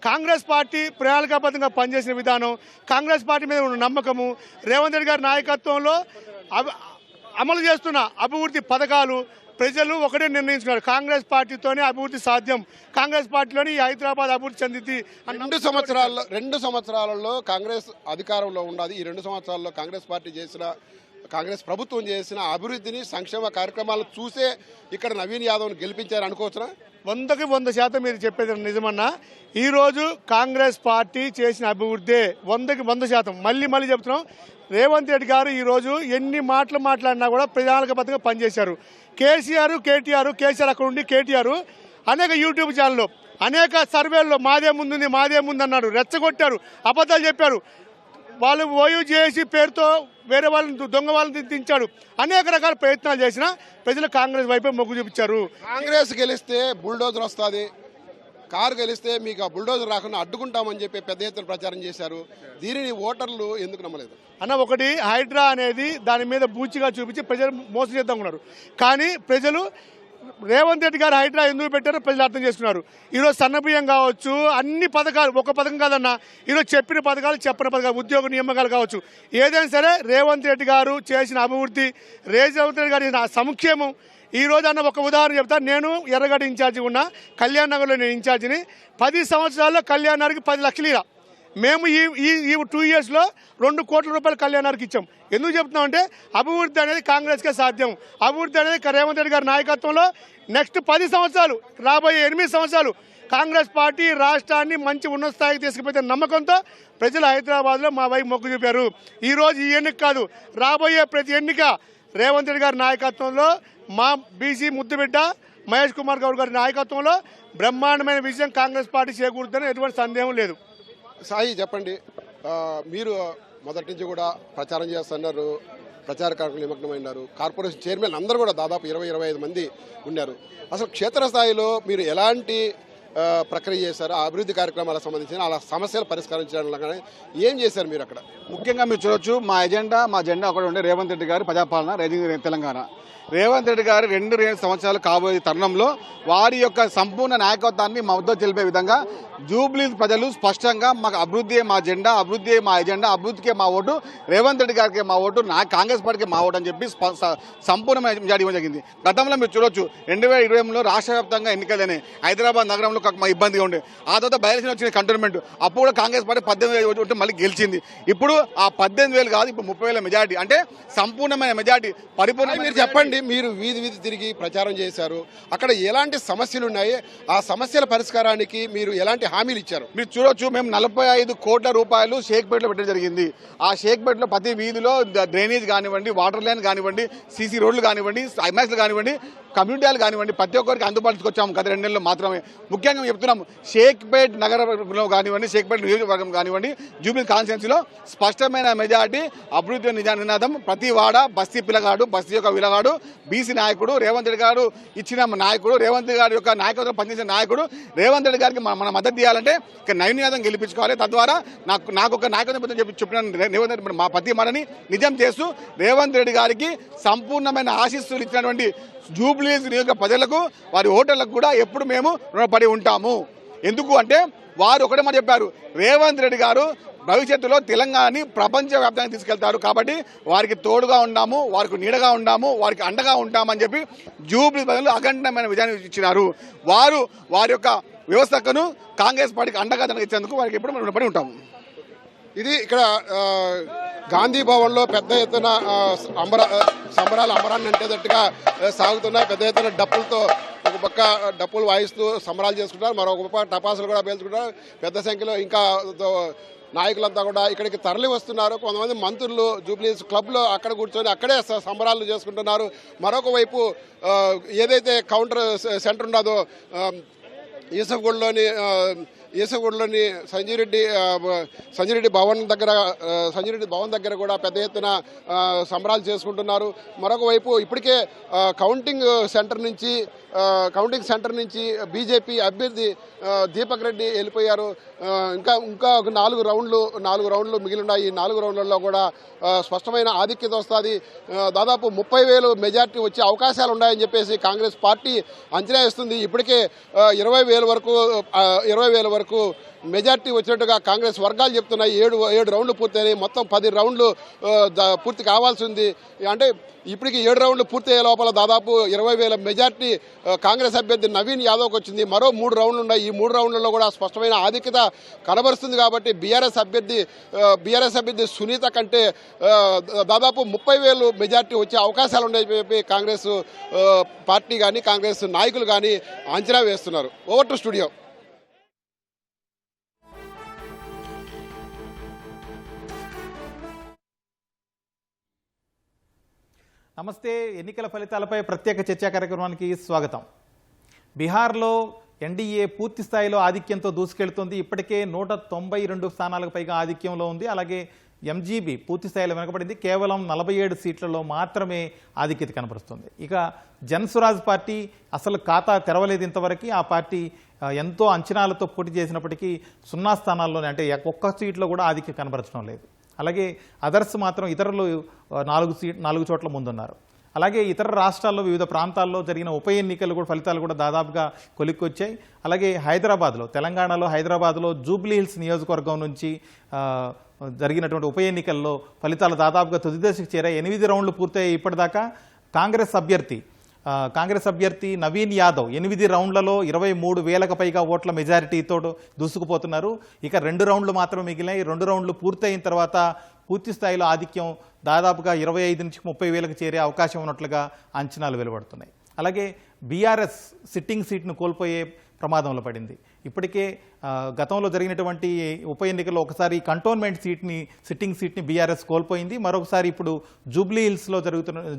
కాంగ్రెస్ పార్టీ ప్రణాళికాబద్ధంగా పనిచేసిన విధానం, కాంగ్రెస్ పార్టీ మీద ఉన్న నమ్మకము, రేవంత్ రెడ్డి గారి నాయకత్వంలో అమలు చేస్తున్న అభివృద్ధి పథకాలు ప్రజలు ఒకటే నిర్ణయించుకున్నారు. కాంగ్రెస్ పార్టీతోనే అభివృద్ధి సాధ్యం, కాంగ్రెస్ పార్టీలోనే ఈ హైదరాబాద్ అభివృద్ధి చెందింది. 2 సంవత్సరాలలో కాంగ్రెస్ అధికారంలో ఉన్నది. ఈ 2 సంవత్సరాల్లో కాంగ్రెస్ ప్రభుత్వం చేసిన అభివృద్ధిని, సంక్షేమ కార్యక్రమాలను చూసే ఇక్కడ నవీన్ యాదవ్ను గెలిపించారు అనుకోవచ్చునా? 100కి 100% మీరు చెప్పేది నిజమన్నా. ఈరోజు కాంగ్రెస్ పార్టీ చేసిన అభివృద్ధి 100కి 100%. మళ్ళీ చెప్తున్నాం, రేవంత్ రెడ్డి గారు ఈరోజు ఎన్ని మాటలు మాట్లాడినా కూడా ప్రణాళికాబద్ధంగా పనిచేశారు. కేసీఆర్ అక్కడ ఉండి కేటీఆర్ అనేక యూట్యూబ్ ఛానల్లో అనేక సర్వేల్లో మాదే ముందు అన్నాడు, రెచ్చగొట్టారు, అబద్ధాలు చెప్పారు. వాళ్ళు ఓయూ చేసి పేరుతో వేరే వాళ్ళని దొంగ వాళ్ళని దించాడు. అనేక రకాల ప్రయత్నాలు చేసినా ప్రజలు కాంగ్రెస్ వైపే మొగ్గు చూపించారు. కాంగ్రెస్ గెలిస్తే బుల్డోజర్ వస్తుంది, కారు గెలిస్తే మీకు ఆ బుల్డోజర్ రాకుండా అడ్డుకుంటామని చెప్పి పెద్ద ఎత్తున ప్రచారం చేశారు. దీనిని ఓటర్లు ఎందుకు నమ్మలేదు అన్న? ఒకటి హైడ్రా అనేది దాని మీద బూచిగా చూపించి ప్రజలు మోసం చేద్దాం ఉన్నారు. కానీ ప్రజలు రేవంత్ రెడ్డి గారు హైడ్రా ఎందుకు పెట్టారో ప్రజలు అర్థం చేసుకున్నారు. ఈరోజు సన్నబియ్యం కావచ్చు, అన్ని పథకాలు, ఒక పథకం కాదన్న, ఈరోజు చెప్పిన పథకాలు, ఉద్యోగ నియామకాలు కావచ్చు, ఏదైనా సరే రేవంత్ రెడ్డి గారు చేసిన అభివృద్ధి, రేవంత్ రెడ్డి గారి సంక్షేమం. ఈ రోజు అన్న ఒక ఉదాహరణ చెప్తా. నేను ఎర్రగడ్డ ఇన్ఛార్జి ఉన్నా, కళ్యాణ్ నగర్లో నేను ఇన్ఛార్జిని. 10 సంవత్సరాల్లో కళ్యాణ్ నగర్కి 10 లక్షలు ఇలా మేము ఈ 2 ఇయర్స్లో 2 కోట్ల రూపాయలు కళ్యాణ్ నగర్కి ఇచ్చాం. ఎందుకు చెప్తున్నామంటే అభివృద్ధి అనేది కాంగ్రెస్కే సాధ్యం. అభివృద్ధి అనేది రేవంత్ రెడ్డి గారి నాయకత్వంలో నెక్స్ట్ 10 సంవత్సరాలు, రాబోయే 8 సంవత్సరాలు కాంగ్రెస్ పార్టీ రాష్ట్రాన్ని మంచి ఉన్నత స్థాయికి తీసుకుపోతే నమ్మకంతో ప్రజలు హైదరాబాద్లో మా వైపు మొగ్గు చూపారు. ఈరోజు ఈ ఎన్నిక కాదు, రాబోయే ప్రతి ఎన్నిక రేవంత్ రెడ్డి గారి నాయకత్వంలో, మా బీసీ ముద్దుబిడ్డ మహేష్ కుమార్ గౌడ్ గారి నాయకత్వంలో బ్రహ్మాండమైన విజయం కాంగ్రెస్ పార్టీ చేకూరుతుందని ఎటువంటి సందేహం లేదు. సాయి చెప్పండి, మీరు మొదటి నుంచి కూడా ప్రచారం చేస్తున్నారు, ప్రచార కార్యక్రమం నిమగ్నమైనారు. కార్పొరేషన్ చైర్మన్ అందరూ కూడా దాదాపు 20-25 మంది ఉన్నారు. అసలు క్షేత్రస్థాయిలో మీరు ఎలాంటి ప్రక్రియ చేశారు? ఆ అభివృద్ధి కార్యక్రమాలకు సంబంధించిన అలా సమస్యలు పరిష్కరించడం ఏం చేశారు మీరు అక్కడ? ముఖ్యంగా మీరు చూడొచ్చు, మా జెండా ఒకటి ఉండే రేవంత్ రెడ్డి గారి ప్రజాపాలన రైజింగ్ తెలంగాణ. రేవంత్ రెడ్డి గారు 2 సంవత్సరాలు కాబోయే తరుణంలో వారి యొక్క సంపూర్ణ నాయకత్వాన్ని మా వద్ద తెలిపే విధంగా జూబ్లీ ప్రజలు స్పష్టంగా మాకు అభివృద్ధి మా జెండా, అభివృద్ధి మా ఎజెండా, అభివృద్ధికే మా ఓటు, రేవంత్ రెడ్డి గారికి మా ఓటు, కాంగ్రెస్ పార్టీకి మా ఓటు అని చెప్పి సంపూర్ణమైన మెజారిటీ ఇవ్వడం జరిగింది. గతంలో మీరు చూడొచ్చు 2020లో రాష్ట్ర వ్యాప్తంగా ఎన్నికలనే హైదరాబాద్ నగరంలో ఇబ్బందిగా ఉండే. ఆ తర్వాత బయలుదేరి వచ్చిన కంటోన్మెంట్, అప్పుడు కూడా కాంగ్రెస్ పార్టీ 18,000 ఓటు మళ్ళీ గెలిచింది. ఇప్పుడు ఆ 18,000 కాదు, ఇప్పుడు 30,000 మెజారిటీ, అంటే సంపూర్ణమైన మెజారిటీ, పరిపూర్ణ. మీరు చెప్పండి, మీరు వీధి తిరిగి ప్రచారం చేశారు, అక్కడ ఎలాంటి సమస్యలు ఉన్నాయి, ఆ సమస్యల పరిష్కారానికి మీరు ఎలాంటి హామీలు ఇచ్చారు? మీరు చూడొచ్చు, మేము 45 కోట్ల రూపాయలు షేక్పేటలో పెట్టడం జరిగింది. ఆ షేక్పేటలో ప్రతి వీధిలో డ్రైనేజ్ కానివ్వండి, వాటర్ లైన్ కానివ్వండి, సీసీ రోడ్లు కానివ్వండి, ఐమాక్స్లు కానివ్వండి, కమ్యూనిటీలు కానివ్వండి, ప్రతి ఒక్కరికి అందుబాటులోకి వచ్చాము గత 2 నెలల్లో మాత్రమే. ముఖ్యంగా చెప్తున్నాము, షేక్పేట్ నగరంలో కానివ్వండి, షేక్పేట్ నియోజకవర్గం కానివ్వండి, జూబ్లీ కాన్స్టిట్యున్సీలో స్పష్టమైన మెజార్టీ, అభివృద్ధి నినాదం. ప్రతి వాడ బస్తీ పిల్లగాడు, బస్తీ యొక్క విలగాడు, బీసీ నాయకుడు, రేవంత్ రెడ్డి గారు ఇచ్చిన నాయకుడు, రేవంత్ రెడ్డి గారి యొక్క నాయకత్వం పనిచేసిన నాయకుడు, రేవంత్ రెడ్డి గారికి మన మద్దతు ఇవ్వాలంటే నవీన్ యాదవ్ గెలిపించుకోవాలి. తద్వారా నాకు ఒక నాయకత్వం చెప్పిన రేవంత్ రెడ్డి మా ప్రతి మనని నిజం చేస్తూ రేవంత్ రెడ్డి గారికి సంపూర్ణమైన ఆశీస్సులు ఇచ్చినటువంటి జూబ్లీ నియోజక ప్రజలకు, వారి ఓటర్లకు కూడా ఎప్పుడు మేము రుణపడి ఉంటాము. ఎందుకు అంటే వారు ఒకటే మాట చెప్పారు, రేవంత్ రెడ్డి గారు భవిష్యత్తులో తెలంగాణని ప్రపంచవ్యాప్తంగా తీసుకెళ్తారు, కాబట్టి వారికి తోడుగా ఉన్నాము, వారికి నీడగా ఉన్నాము, వారికి అండగా ఉంటామని చెప్పి జూబ్లీ ప్రజలు అఖండమైన విజయాన్ని ఇచ్చినారు. వారి యొక్క వ్యవస్థను కాంగ్రెస్ పార్టీకి అండగా ఇచ్చేందుకు వారికి ఎప్పుడు మనం రుణపడి ఉంటాము. ఇది ఇక్కడ గాంధీ భవన్లో పెద్ద ఎత్తున సంబరాలు అంబరాన్ని అంటేటట్టుగా సాగుతున్నాయి. పెద్ద ఎత్తున డప్పులతో, ఒక పక్క డప్పులు వాయిస్తూ సంబరాలు చేసుకుంటారు, మరొక పక్క టపాసులు కూడా పేల్చుకుంటారు. పెద్ద సంఖ్యలో ఇంకా నాయకులంతా కూడా ఇక్కడికి తరలి వస్తున్నారు. కొంతమంది మంత్రులు జూబ్లీస్ క్లబ్లో అక్కడ కూర్చొని అక్కడే సంబరాలు చేసుకుంటున్నారు. మరొక వైపు ఏదైతే కౌంటర్ సెంటర్ ఉన్నదో యూసఫ్గూడలోని ఈసగూడలోని సంజయ్ రెడ్డి భవన్ దగ్గర కూడా పెద్ద ఎత్తున సంబరాలు చేసుకుంటున్నారు. మరొక వైపు ఇప్పటికే కౌంటింగ్ సెంటర్ నుంచి బీజేపీ అభ్యర్థి దీపక్ రెడ్డి వెళ్ళిపోయారు. ఇంకా ఒక 4 రౌండ్లు మిగిలి ఉన్నాయి. ఈ 4 రౌండ్లలో కూడా స్పష్టమైన ఆధిక్యత వస్తుంది. దాదాపు 30,000 మెజార్టీ వచ్చే అవకాశాలు ఉన్నాయని చెప్పేసి కాంగ్రెస్ పార్టీ అంచనా వేస్తుంది. ఇప్పటికే 20,000 వరకు మెజార్టీ వచ్చినట్టుగా కాంగ్రెస్ వర్గాలు చెప్తున్నాయి. 7 రౌండ్లు పూర్తయినాయి. మొత్తం 10 రౌండ్లు పూర్తి కావాల్సి ఉంది. అంటే ఇప్పటికి 7 రౌండ్లు పూర్తయ్యే లోపల దాదాపు 20,000 మెజార్టీ కాంగ్రెస్ అభ్యర్థి నవీన్ యాదవ్కి వచ్చింది. మరో 3 రౌండ్లు ఉన్నాయి. ఈ 3 రౌండ్లలో కూడా స్పష్టమైన ఆధిక్యత కనబరుస్తుంది. కాబట్టి బీఆర్ఎస్ అభ్యర్థి సునీత కంటే దాదాపు 30,000 మెజార్టీ వచ్చే అవకాశాలు ఉన్నాయని చెప్పి కాంగ్రెస్ పార్టీ కానీ కాంగ్రెస్ నాయకులు కానీ అంచనా వేస్తున్నారు. Over to studio. నమస్తే. ఎన్నికల ఫలితాలపై ప్రత్యేక చర్చా కార్యక్రమానికి స్వాగతం. బీహార్లో ఎన్డీఏ పూర్తి స్థాయిలో ఆధిక్యంతో దూసుకెళ్తుంది. ఇప్పటికే 192 స్థానాలకు పైగా ఆధిక్యంలో ఉంది. అలాగే ఎంజీబీ పూర్తి స్థాయిలో వెనకబడింది. కేవలం 47 సీట్లలో మాత్రమే ఆధిక్యత కనబరుస్తుంది. ఇక జన్సురాజ్ పార్టీ అసలు ఖాతా తెరవలేదు ఇంతవరకు. ఆ పార్టీ ఎంతో అంచనాలతో పోటీ చేసినప్పటికీ 0 స్థానాల్లోనే, అంటే ఒక్క సీట్లో కూడా ఆధిక్యం కనబరచడం లేదు. అలాగే అదర్స్ మాత్రం ఇతరులు 4 చోట్ల ముందున్నారు. అలాగే ఇతర రాష్ట్రాల్లో వివిధ ప్రాంతాల్లో జరిగిన ఉప ఎన్నికలు కూడా ఫలితాలు కూడా దాదాపుగా కొలిక్కొచ్చాయి. అలాగే తెలంగాణలో హైదరాబాద్లో జూబ్లీ హిల్స్ నియోజకవర్గం నుంచి జరిగినటువంటి ఉప ఎన్నికల్లో ఫలితాలు దాదాపుగా తుది దశకు చేరాయి. 8 రౌండ్లు పూర్తయ్యాయి ఇప్పటిదాకా. కాంగ్రెస్ అభ్యర్థి నవీన్ యాదవ్ 8 రౌండ్లలో 23,000కు పైగా ఓట్ల మెజారిటీతో దూసుకుపోతున్నారు. ఇక 2 రౌండ్లు మాత్రం మిగిలినాయి. 2 రౌండ్లు పూర్తయిన తర్వాత పూర్తి స్థాయిలో ఆధిక్యం దాదాపుగా 25 నుంచి 30,000కు చేరే అవకాశం ఉన్నట్లుగా అంచనాలు వెలువడుతున్నాయి. అలాగే బీఆర్ఎస్ సిట్టింగ్ సీట్ను కోల్పోయే ప్రమాదంలో పడింది. ఇప్పటికే గతంలో జరిగినటువంటి ఉప ఎన్నికల్లో ఒకసారి కంటోన్మెంట్ సిట్టింగ్ సీట్ని బీఆర్ఎస్ కోల్పోయింది. మరొకసారి ఇప్పుడు జూబ్లీ హిల్స్లో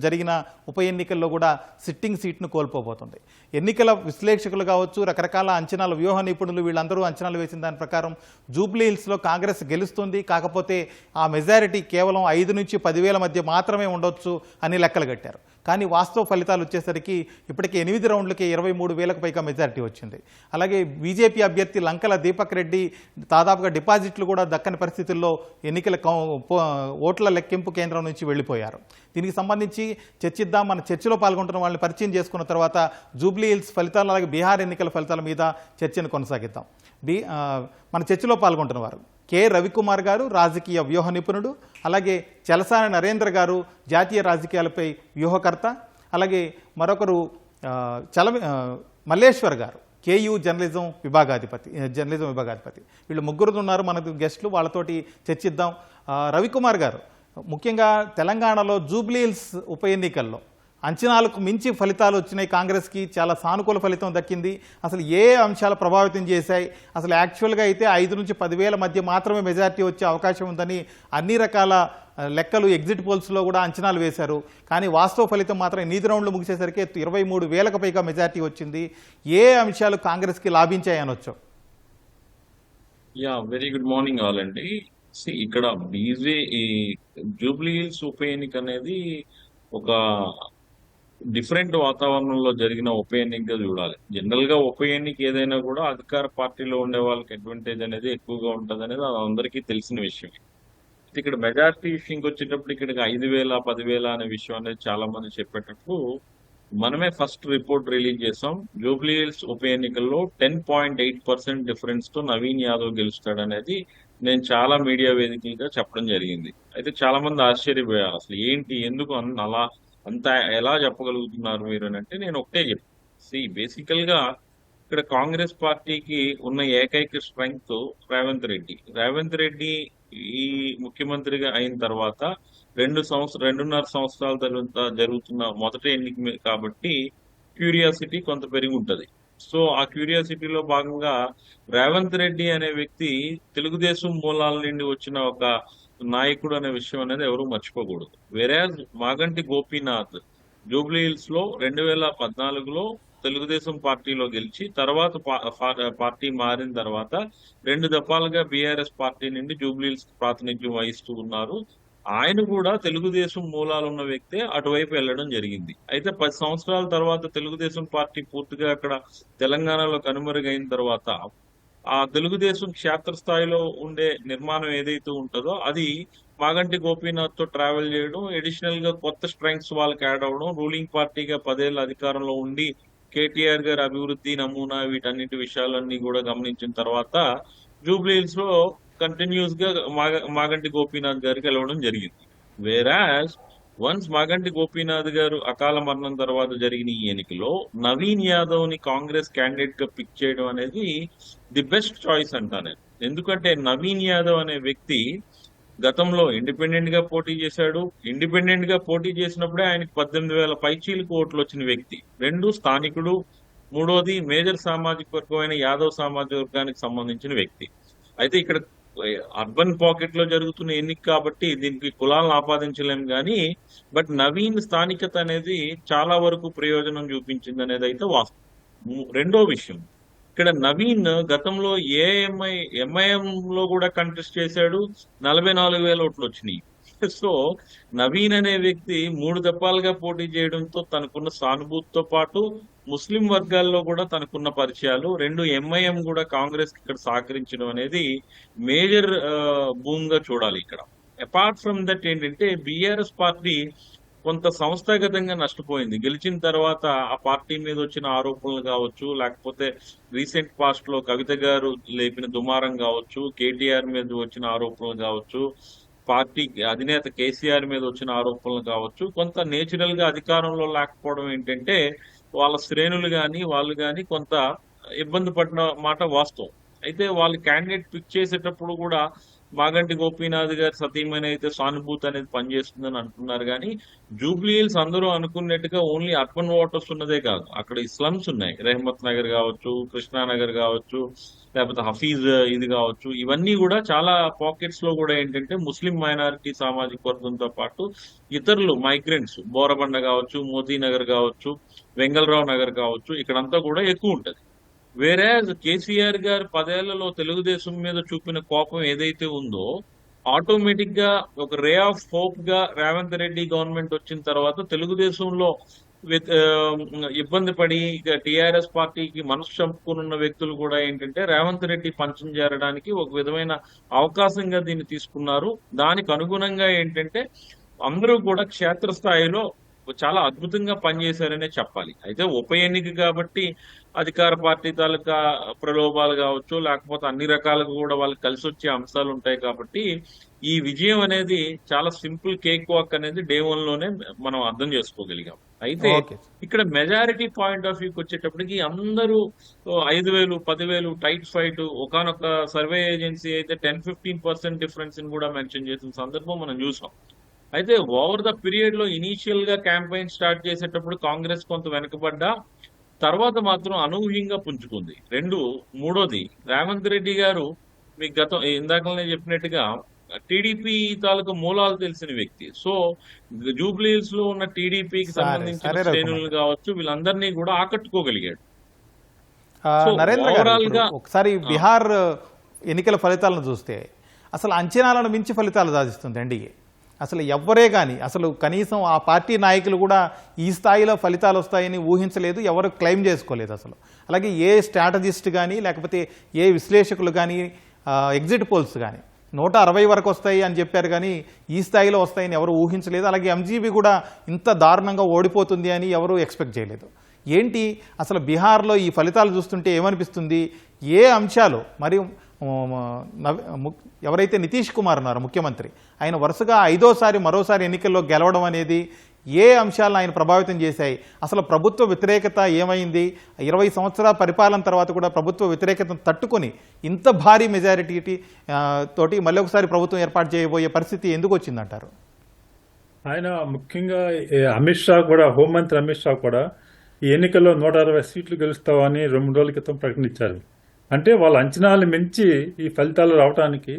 జరిగిన ఉప ఎన్నికల్లో కూడా సిట్టింగ్ సీట్ను కోల్పోబోతుంది. ఎన్నికల విశ్లేషకులు కావచ్చు, రకరకాల అంచనాల వ్యూహ నిపుణులు వీళ్ళందరూ అంచనాలు వేసిన దాని ప్రకారం జూబ్లీ హిల్స్లో కాంగ్రెస్ గెలుస్తుంది. కాకపోతే ఆ మెజారిటీ కేవలం 5 నుంచి 10,000 మధ్య మాత్రమే ఉండొచ్చు అని లెక్కలు కట్టారు. కానీ వాస్తవ ఫలితాలు వచ్చేసరికి ఇప్పటికే 8 రౌండ్లకి 23,000కు పైగా మెజారిటీ వచ్చింది. అలాగే బీజేపీ అభ్యర్థి లంకల దీపక్ రెడ్డి దాదాపుగా డిపాజిట్లు కూడా దక్కని పరిస్థితుల్లో ఎన్నికల ఓట్ల లెక్కింపు కేంద్రం నుంచి వెళ్ళిపోయారు. దీనికి సంబంధించి చర్చిద్దాం. మన చర్చలో పాల్గొంటున్న వాళ్ళని పరిచయం చేసుకున్న తర్వాత జూబ్లీ హిల్స్ ఫలితాలు అలాగే బీహార్ ఎన్నికల ఫలితాల మీద చర్చను కొనసాగిద్దాం. మన చర్చలో పాల్గొంటున్న వారు కె రవికుమార్ గారు, రాజకీయ వ్యూహ నిపుణుడు. అలాగే చలసాని నరేంద్ర గారు, జాతీయ రాజకీయాలపై వ్యూహకర్త. అలాగే మరొకరు మల్లేశ్వర్ గారు, కేయూ జర్నలిజం విభాగాధిపతి. వీళ్ళు ముగ్గురు ఉన్నారు మనకు గెస్టులు. వాళ్ళతోటి చర్చిద్దాం. రవికుమార్ గారు, ముఖ్యంగా తెలంగాణలో జూబ్లీ హిల్స్ ఉప ఎన్నికల్లో అంచనాలకు మించి ఫలితాలు వచ్చినాయి. కాంగ్రెస్కి చాలా సానుకూల ఫలితం దక్కింది. అసలు ఏ అంశాలు ప్రభావితం చేశాయి? అసలు యాక్చువల్గా అయితే 5 నుంచి 10,000 మధ్య మాత్రమే మెజారిటీ వచ్చే అవకాశం ఉందని అన్ని రకాల లెక్కలు ఎగ్జిట్ పోల్స్లో కూడా అంచనాలు వేశారు. కానీ వాస్తవ ఫలితం మాత్రం 8 రౌండ్లు ముగిసేసరికి 23,000కు పైగా మెజారిటీ వచ్చింది. ఏ అంశాలు కాంగ్రెస్కి లాభించాయి అనొచ్చు? వెరీ గుడ్ మార్నింగ్ ఆల్ అండి. ఇక్కడ జూబ్లీ హిల్స్ ఉప ఎన్నిక అనేది ఒక డిఫరెంట్ వాతావరణంలో జరిగిన ఉప ఎన్నికగా చూడాలి. జనరల్ గా ఉప ఎన్నిక ఏదైనా కూడా అధికార పార్టీలో ఉండే వాళ్ళకి అడ్వాంటేజ్ అనేది ఎక్కువగా ఉంటుంది అనేది అందరికీ తెలిసిన విషయం. ఇక్కడ మెజారిటీ విషయంకి వచ్చేటప్పుడు ఇక్కడికి 5,000, 10,000 అనే విషయం అనేది చాలా మంది చెప్పేటప్పుడు మనమే ఫస్ట్ రిపోర్ట్ రిలీజ్ చేసాం. జూబ్లీ హిల్స్ ఉప ఎన్నికల్లో 10.8% డిఫరెన్స్ తో నవీన్ యాదవ్ గెలుస్తాడు అనేది నేను చాలా మీడియా వేదికలుగా చెప్పడం జరిగింది. అయితే చాలా మంది ఆశ్చర్యపోయారు, అసలు ఏంటి, ఎందుకు అంతా ఎలా చెప్పగలుగుతున్నారు మీరు అని. అంటే నేను ఒకటే చెప్పి, బేసికల్ గా ఇక్కడ కాంగ్రెస్ పార్టీకి ఉన్న ఏకైక స్ట్రెంగ్త్ రేవంత్ రెడ్డి ఈ ముఖ్యమంత్రిగా అయిన తర్వాత 2.5 సంవత్సరాల తర్వాత జరుగుతున్న మొదటి ఎన్నిక కాబట్టి క్యూరియాసిటీ కొంత పెరిగి ఉంటది. సో ఆ క్యూరియాసిటీలో భాగంగా రేవంత్ రెడ్డి అనే వ్యక్తి తెలుగుదేశం మూలాల నుండి వచ్చిన ఒక నాయకుడు అనే విషయం అనేది ఎవరు మర్చిపోకూడదు. వేరే మాగంటి గోపీనాథ్ జూబ్లీ హిల్స్ లో 2014లో తెలుగుదేశం పార్టీలో గెలిచి తర్వాత పార్టీ మారిన తర్వాత 2 దఫాలుగా బీఆర్ఎస్ పార్టీ నుండి జూబ్లీహిల్స్ ప్రాతినిధ్యం వహిస్తూ ఉన్నారు. ఆయన కూడా తెలుగుదేశం మూలాలు ఉన్న వ్యక్తే అటువైపు వెళ్ళడం జరిగింది. అయితే 10 సంవత్సరాల తర్వాత తెలుగుదేశం పార్టీ పూర్తిగా అక్కడ తెలంగాణలో కనుమరుగైన తర్వాత ఆ తెలుగుదేశం క్షేత్రస్థాయిలో ఉండే నిర్మాణం ఏదైతే ఉంటుందో అది మాగంటి గోపీనాథ్ తో ట్రావెల్ చేయడం, అడిషనల్ గా కొత్త స్ట్రెంగ్స్ వాళ్ళకి యాడ్ అవడం, రూలింగ్ పార్టీగా 10 ఏళ్ళ అధికారంలో ఉండి కేటీఆర్ గారి అభివృద్ధి నమూనా వీటన్నిటి విషయాలన్నీ కూడా గమనించిన తర్వాత జూబ్లీహిల్స్ లో కంటిన్యూస్ గా మాగంటి గోపీనాథ్ గారికి వెళ్ళడం జరిగింది. వేరాజ్ వన్స్ మాగంటి గోపీనాథ్ గారు అకాల మరణం తర్వాత జరిగిన ఈ ఎన్నికలో నవీన్ యాదవ్ ని కాంగ్రెస్ క్యాండిడేట్ గా పిక్ చేయడం అనేది ది బెస్ట్ చాయిస్ అంటాను. ఎందుకంటే నవీన్ యాదవ్ అనే వ్యక్తి గతంలో ఇండిపెండెంట్ గా పోటీ చేశాడు. ఇండిపెండెంట్ గా పోటీ చేసినప్పుడే ఆయనకు 18,000 పైచీలకు ఓట్లు వచ్చిన వ్యక్తి. 2 స్థానికుడు, 3వది మేజర్ సామాజిక వర్గమైన యాదవ్ సామాజిక వర్గానికి సంబంధించిన వ్యక్తి. అయితే ఇక్కడ అర్బన్ పాకెట్ లో జరుగుతున్న ఎన్నిక కాబట్టి దీనికి కులాలను ఆపాదించలేం కానీ బట్ నవీన్ స్థానికత అనేది చాలా వరకు ప్రయోజనం చూపించింది అనేది అయితే వాస్తవం. రెండో విషయం, ఇక్కడ నవీన్ గతంలో ఎంఐఎం లో కూడా కంటెస్ట్ చేశాడు, 44,000 ఓట్లు వచ్చినాయి. సో నవీన్ అనే వ్యక్తి 3 దఫాలుగా పోటీ చేయడంతో తనకున్న సానుభూతితో పాటు ముస్లిం వర్గాల్లో కూడా తనకున్న పరిచయాలు, 2 ఎంఐఎం కూడా కాంగ్రెస్ కి ఇక్కడ సహకరించడం అనేది మేజర్ బూమ్ గా చూడాలి ఇక్కడ. అపార్ట్ ఫ్రమ్ దట్ ఏంటంటే బీఆర్ఎస్ పార్టీ కొంత సంస్థాగతంగా నష్టపోయింది. గెలిచిన తర్వాత ఆ పార్టీ మీద వచ్చిన ఆరోపణలు కావచ్చు, లేకపోతే రీసెంట్ పాస్ట్ లో కవిత గారు లేపిన దుమారం కావచ్చు, కేటీఆర్ మీద వచ్చిన ఆరోపణలు కావచ్చు, పార్టీ అధినేత కేసీఆర్ మీద వచ్చిన ఆరోపణలు కావచ్చు, కొంత నేచురల్ గా అధికారంలో లేకపోవడం ఏంటంటే వాళ్ళ శ్రేణులు గాని వాళ్ళు గాని కొంత ఇబ్బంది పడిన మాట వాస్తవం. అయితే వాళ్ళు క్యాండిడేట్ పిక్ చేసేటప్పుడు కూడా మాగంటి గోపీనాథ్ గారి సతీమణి అయితే సానుభూతి అనేది పనిచేస్తుందని అంటున్నారు. కానీ జూబ్లీహిల్స్ అందరూ అనుకున్నట్టుగా ఓన్లీ అర్బన్ ఓటర్స్ ఉన్నదే కాదు, అక్కడ ఈ స్లమ్స్ ఉన్నాయి. రెహమత్ నగర్ కావచ్చు, కృష్ణానగర్ కావచ్చు, లేకపోతే హఫీజ్ ఇది కావచ్చు, ఇవన్నీ కూడా చాలా పాకెట్స్ లో కూడా ఏంటంటే ముస్లిం మైనారిటీ సామాజిక వర్గంతో పాటు ఇతరులు మైగ్రెంట్స్, బోరబండ కావచ్చు, మోతీనగర్ కావచ్చు, వెంగళరావు నగర్ కావచ్చు, ఇక్కడంతా కూడా ఎక్కువ ఉంటది. వేరేజ్ కేసీఆర్ గారు 10 ఏళ్లలో తెలుగుదేశం మీద చూపిన కోపం ఏదైతే ఉందో ఆటోమేటిక్ గా ఒక రే ఆఫ్ హోప్ గా రేవంత్ రెడ్డి గవర్నమెంట్ వచ్చిన తర్వాత తెలుగుదేశంలో ఇబ్బంది పడి ఇక టీఆర్ఎస్ పార్టీకి మనసు చంపుకున్న వ్యక్తులు కూడా ఏంటంటే రేవంత్ రెడ్డి పంచం చేరడానికి ఒక విధమైన అవకాశంగా దీన్ని తీసుకున్నారు. దానికి అనుగుణంగా ఏంటంటే అందరూ కూడా క్షేత్రస్థాయిలో చాలా అద్భుతంగా పనిచేశారనే చెప్పాలి. అయితే ఉప ఎన్నిక కాబట్టి అధికార పార్టీ తాలూకా ప్రలోభాలు కావచ్చు, లేకపోతే అన్ని రకాలుగా కూడా వాళ్ళకి కలిసి వచ్చే అంశాలు ఉంటాయి కాబట్టి ఈ విజయం అనేది చాలా సింపుల్ కేక్ వాక్ అనేది డే 1 లోనే మనం అర్థం చేసుకోగలిగాం. అయితే ఇక్కడ మెజారిటీ పాయింట్ ఆఫ్ వ్యూకి వచ్చేటప్పటికి అందరూ 5,000, 10,000 టైట్ ఫైట్, ఒకనొక సర్వే ఏజెన్సీ అయితే 10-15% డిఫరెన్స్ ని కూడా మెన్షన్ చేసిన సందర్భం మనం చూసాం. అయితే ఓవర్ ద పీరియడ్ లో ఇనీషియల్ గా క్యాంపెయిన్ స్టార్ట్ చేసేటప్పుడు కాంగ్రెస్ కొంత వెనకబడ్డా తర్వాత మాత్రం అనూహ్యంగా పుంజుకుంది. మూడోది రేవంత్ రెడ్డి గారు మీకు ఇందాకనే చెప్పినట్టుగా టీడీపీ తాలూకు మూలాలు తెలిసిన వ్యక్తి. సో జూబ్లీహిల్స్ లో ఉన్న టీడీపీకి సంబంధించిన శ్రేణులు కావచ్చు, వీళ్ళందరినీ కూడా ఆకట్టుకోగలిగాడు. నరేంద్ర గారు, ఒకసారి బీహార్ ఎన్నికల ఫలితాలను చూస్తే అసలు అంచనాలను మించి ఫలితాలు సాధిస్తుంది ఎన్డీఏ. అసలు ఎవ్వరే కానీ అసలు కనీసం ఆ పార్టీ నాయకులు కూడా ఈ స్థాయిలో ఫలితాలు వస్తాయని ఊహించలేదు, ఎవరు క్లెయిమ్ చేసుకోలేదు అసలు. అలాగే ఏ స్ట్రాటజిస్ట్ కానీ లేకపోతే ఏ విశ్లేషకులు కానీ ఎగ్జిట్ పోల్స్ కానీ 160 వరకు వస్తాయి అని చెప్పారు, కానీ ఈ స్థాయిలో వస్తాయని ఎవరు ఊహించలేదు. అలాగే ఎంజీబీ కూడా ఇంత దారుణంగా ఓడిపోతుంది అని ఎవరు ఎక్స్పెక్ట్ చేయలేదు. ఏంటి అసలు బీహార్లో ఈ ఫలితాలు చూస్తుంటే ఏమనిపిస్తుంది? ఏ అంశాలు మరియు ఎవరైతే నితీష్ కుమార్ ఉన్నారో ముఖ్యమంత్రి, ఆయన వరుసగా 5వ మరోసారి ఎన్నికల్లో గెలవడం అనేది ఏ అంశాలను ఆయన ప్రభావితం చేశాయి? అసలు ప్రభుత్వ వ్యతిరేకత ఏమైంది? 20 సంవత్సరాల పరిపాలన తర్వాత కూడా ప్రభుత్వ వ్యతిరేకతను తట్టుకొని ఇంత భారీ మెజారిటీ తోటి మళ్ళీ ఒకసారి ప్రభుత్వం ఏర్పాటు చేయబోయే పరిస్థితి ఎందుకు వచ్చిందంటారు? ఆయన ముఖ్యంగా అమిత్ షా కూడా, హోంమంత్రి అమిత్ షా కూడా ఈ ఎన్నికల్లో 160 సీట్లు గెలుస్తామని 2 రోజుల క్రితం ప్రకటించారు. అంటే వాళ్ళ అంచనాలు మించి ఈ ఫలితాలు రావడానికి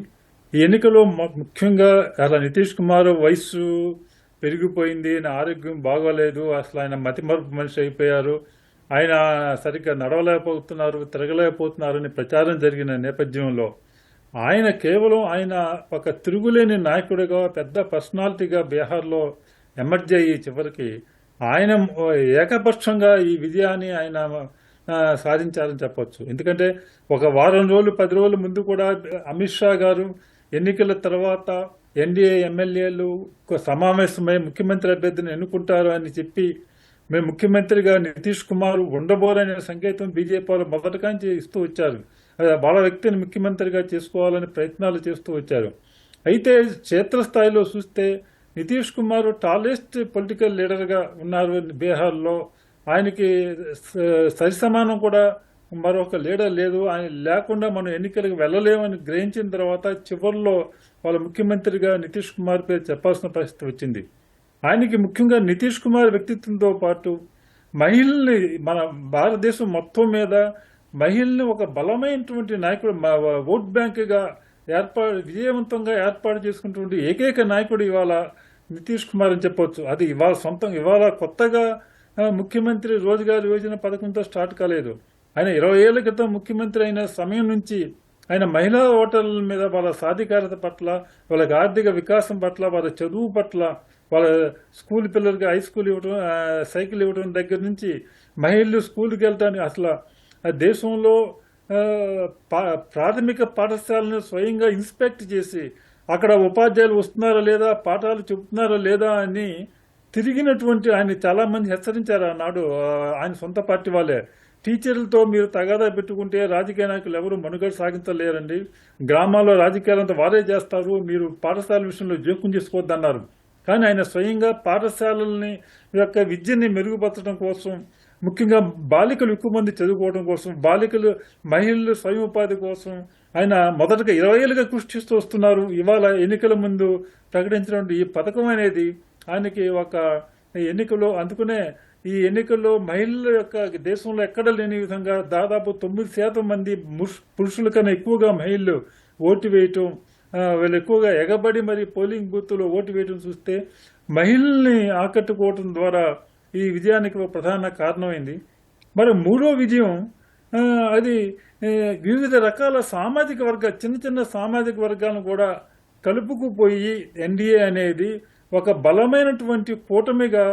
ఈ ఎన్నికలో ముఖ్యంగా అలా నితీష్ కుమార్ వయసు పెరిగిపోయింది, నా ఆరోగ్యం బాగోలేదు, అసలు ఆయన మతిమరుపు మనిషి అయిపోయారు, ఆయన సరిగ్గా నడవలేకపోతున్నారు, తిరగలేకపోతున్నారని ప్రచారం జరిగిన నేపథ్యంలో ఆయన కేవలం ఆయన ఒక తిరుగులేని నాయకుడిగా, పెద్ద పర్సనాలిటీగా బీహార్లో ఎమర్జ్ అయ్యి చివరికి ఆయన ఏకపక్షంగా ఈ విజయాన్ని ఆయన సాధించారని చెప్పొచ్చు. ఎందుకంటే ఒక వారం రోజులు 10 రోజుల ముందు కూడా అమిత్ షా గారు ఎన్నికల తర్వాత ఎన్డీఏ ఎమ్మెల్యేలు సమావేశమై ముఖ్యమంత్రి అభ్యర్థిని ఎన్నుకుంటారు అని చెప్పి మేము ముఖ్యమంత్రిగా నితీష్ కుమార్ ఉండబోరనే సంకేతం బీజేపీ వాళ్ళు మొదటికాంచి ఇస్తూ వచ్చారు. వాళ్ళ వ్యక్తిని ముఖ్యమంత్రిగా చేసుకోవాలని ప్రయత్నాలు చేస్తూ వచ్చారు. అయితే క్షేత్రస్థాయిలో చూస్తే నితీష్ కుమార్ టాలెస్ట్ పొలిటికల్ లీడర్గా ఉన్నారు బీహార్లో. ఆయనకి సరిసమానం కూడా మరొక లీడర్ లేదు. ఆయన లేకుండా మనం ఎన్నికలకు వెళ్ళలేమని గ్రహించిన తర్వాత చివరిలో వాళ్ళ ముఖ్యమంత్రిగా నితీష్ కుమార్ పేరు చెప్పాల్సిన పరిస్థితి వచ్చింది. ఆయనకి ముఖ్యంగా నితీష్ కుమార్ వ్యక్తిత్వంతో పాటు మహిళల్ని, మన భారతదేశం మొత్తం మీద మహిళల్ని ఒక బలమైనటువంటి నాయకుడు, ఓట్ బ్యాంకుగా విజయవంతంగా ఏర్పాటు చేసుకున్నటువంటి ఏకైక నాయకుడు ఇవాళ నితీష్ కుమార్ అని చెప్పొచ్చు. అది ఇవాళ కొత్తగా ముఖ్యమంత్రి రోజ్గార్ యోజన పథకంతో స్టార్ట్ కాలేదు. ఆయన 20 ఏళ్ల క్రితం ముఖ్యమంత్రి అయిన సమయం నుంచి ఆయన మహిళా ఓటర్ల మీద, వాళ్ళ సాధికారత పట్ల, వాళ్ళకి ఆర్థిక వికాసం పట్ల, వాళ్ళ చదువు పట్ల, వాళ్ళ స్కూల్ పిల్లలకి హై స్కూల్ ఇవ్వడం, సైకిల్ ఇవ్వడం దగ్గర నుంచి మహిళలు స్కూల్కి వెళ్ళడానికి, అసలు దేశంలో ప్రాథమిక పాఠశాలను స్వయంగా ఇన్స్పెక్ట్ చేసి అక్కడ ఉపాధ్యాయులు వస్తున్నారా లేదా, పాఠాలు చెబుతున్నారా లేదా అని తిరిగినటువంటి ఆయన చాలా మంది హెచ్చరించారు ఆనాడు. ఆయన సొంత పార్టీ వాళ్ళే, టీచర్లతో మీరు తగాదా పెట్టుకుంటే రాజకీయ నాయకులు ఎవరు మనుగడ సాగించలేరండి, గ్రామాల్లో రాజకీయాలంతా వారే చేస్తారు, మీరు పాఠశాల విషయంలో జోక్యం చేసుకోవద్దన్నారు. కానీ ఆయన స్వయంగా పాఠశాలల్ని యొక్క విద్యని మెరుగుపరచడం కోసం, ముఖ్యంగా బాలికలు ఎక్కువ మంది చదువుకోవడం కోసం, మహిళలు స్వయం ఉపాధి కోసం ఆయన మొదటగా 20 ఏళ్ళుగా కృషి చేస్తూ వస్తున్నారు. ఇవాళ ఎన్నికల ముందు ప్రకటించినటువంటి ఈ పథకం అనేది ఆయనకి ఒక ఎన్నికలో, అందుకునే ఈ ఎన్నికల్లో మహిళల యొక్క దేశంలో ఎక్కడ లేని విధంగా దాదాపు 9% మంది పురుషుల కన్నా ఎక్కువగా మహిళలు ఓటు వేయటం, వీళ్ళు ఎక్కువగా ఎగబడి మరి పోలింగ్ బూత్లో ఓటు వేయడం చూస్తే మహిళల్ని ఆకట్టుకోవటం ద్వారా ఈ విజయానికి ఒక ప్రధాన కారణమైంది. మరి మూడో విజయం అది వివిధ రకాల చిన్న సామాజిక వర్గాలను కూడా కలుపుకుపోయి ఎన్డీఏ అనేది ఒక బలమైనటువంటి కూటమిగా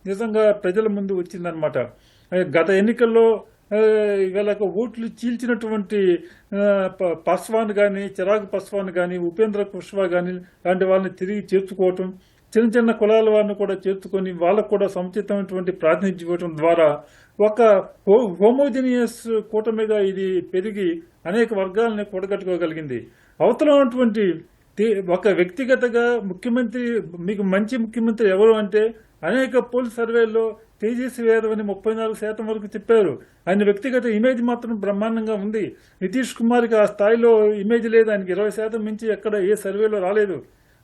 నిజంగా ప్రజల ముందు వచ్చిందనమాట. గత ఎన్నికల్లో వీళ్ళకు ఓట్లు చీల్చినటువంటి పాస్వాన్ కానీ, చిరాగ్ పాస్వాన్ కానీ, ఉపేంద్ర కుష్వా కానీ లాంటి వాళ్ళని తిరిగి చేర్చుకోవటం, చిన్న కులాల వారిని కూడా చేర్చుకొని వాళ్ళకు కూడా సముచితమైనటువంటి ప్రాతినిధ్యం ఇవ్వడం ద్వారా ఒక హోమోజినియస్ కూటమిగా ఇది పెరిగి అనేక వర్గాలని కూడగట్టుకోగలిగింది. అవతల ఉన్నటువంటి ఒక వ్యక్తిగతగా ముఖ్యమంత్రి, మీకు మంచి ముఖ్యమంత్రి ఎవరు అంటే అనేక పోల్ సర్వేల్లో తేజస్వి యాదవ్ అని 34% వరకు చెప్పారు. ఆయన వ్యక్తిగత ఇమేజ్ మాత్రం బ్రహ్మాండంగా ఉంది. నితీష్ కుమార్కి ఆ స్థాయిలో ఇమేజ్ లేదు. ఆయనకి 20% మించి ఎక్కడ ఏ సర్వేలో రాలేదు.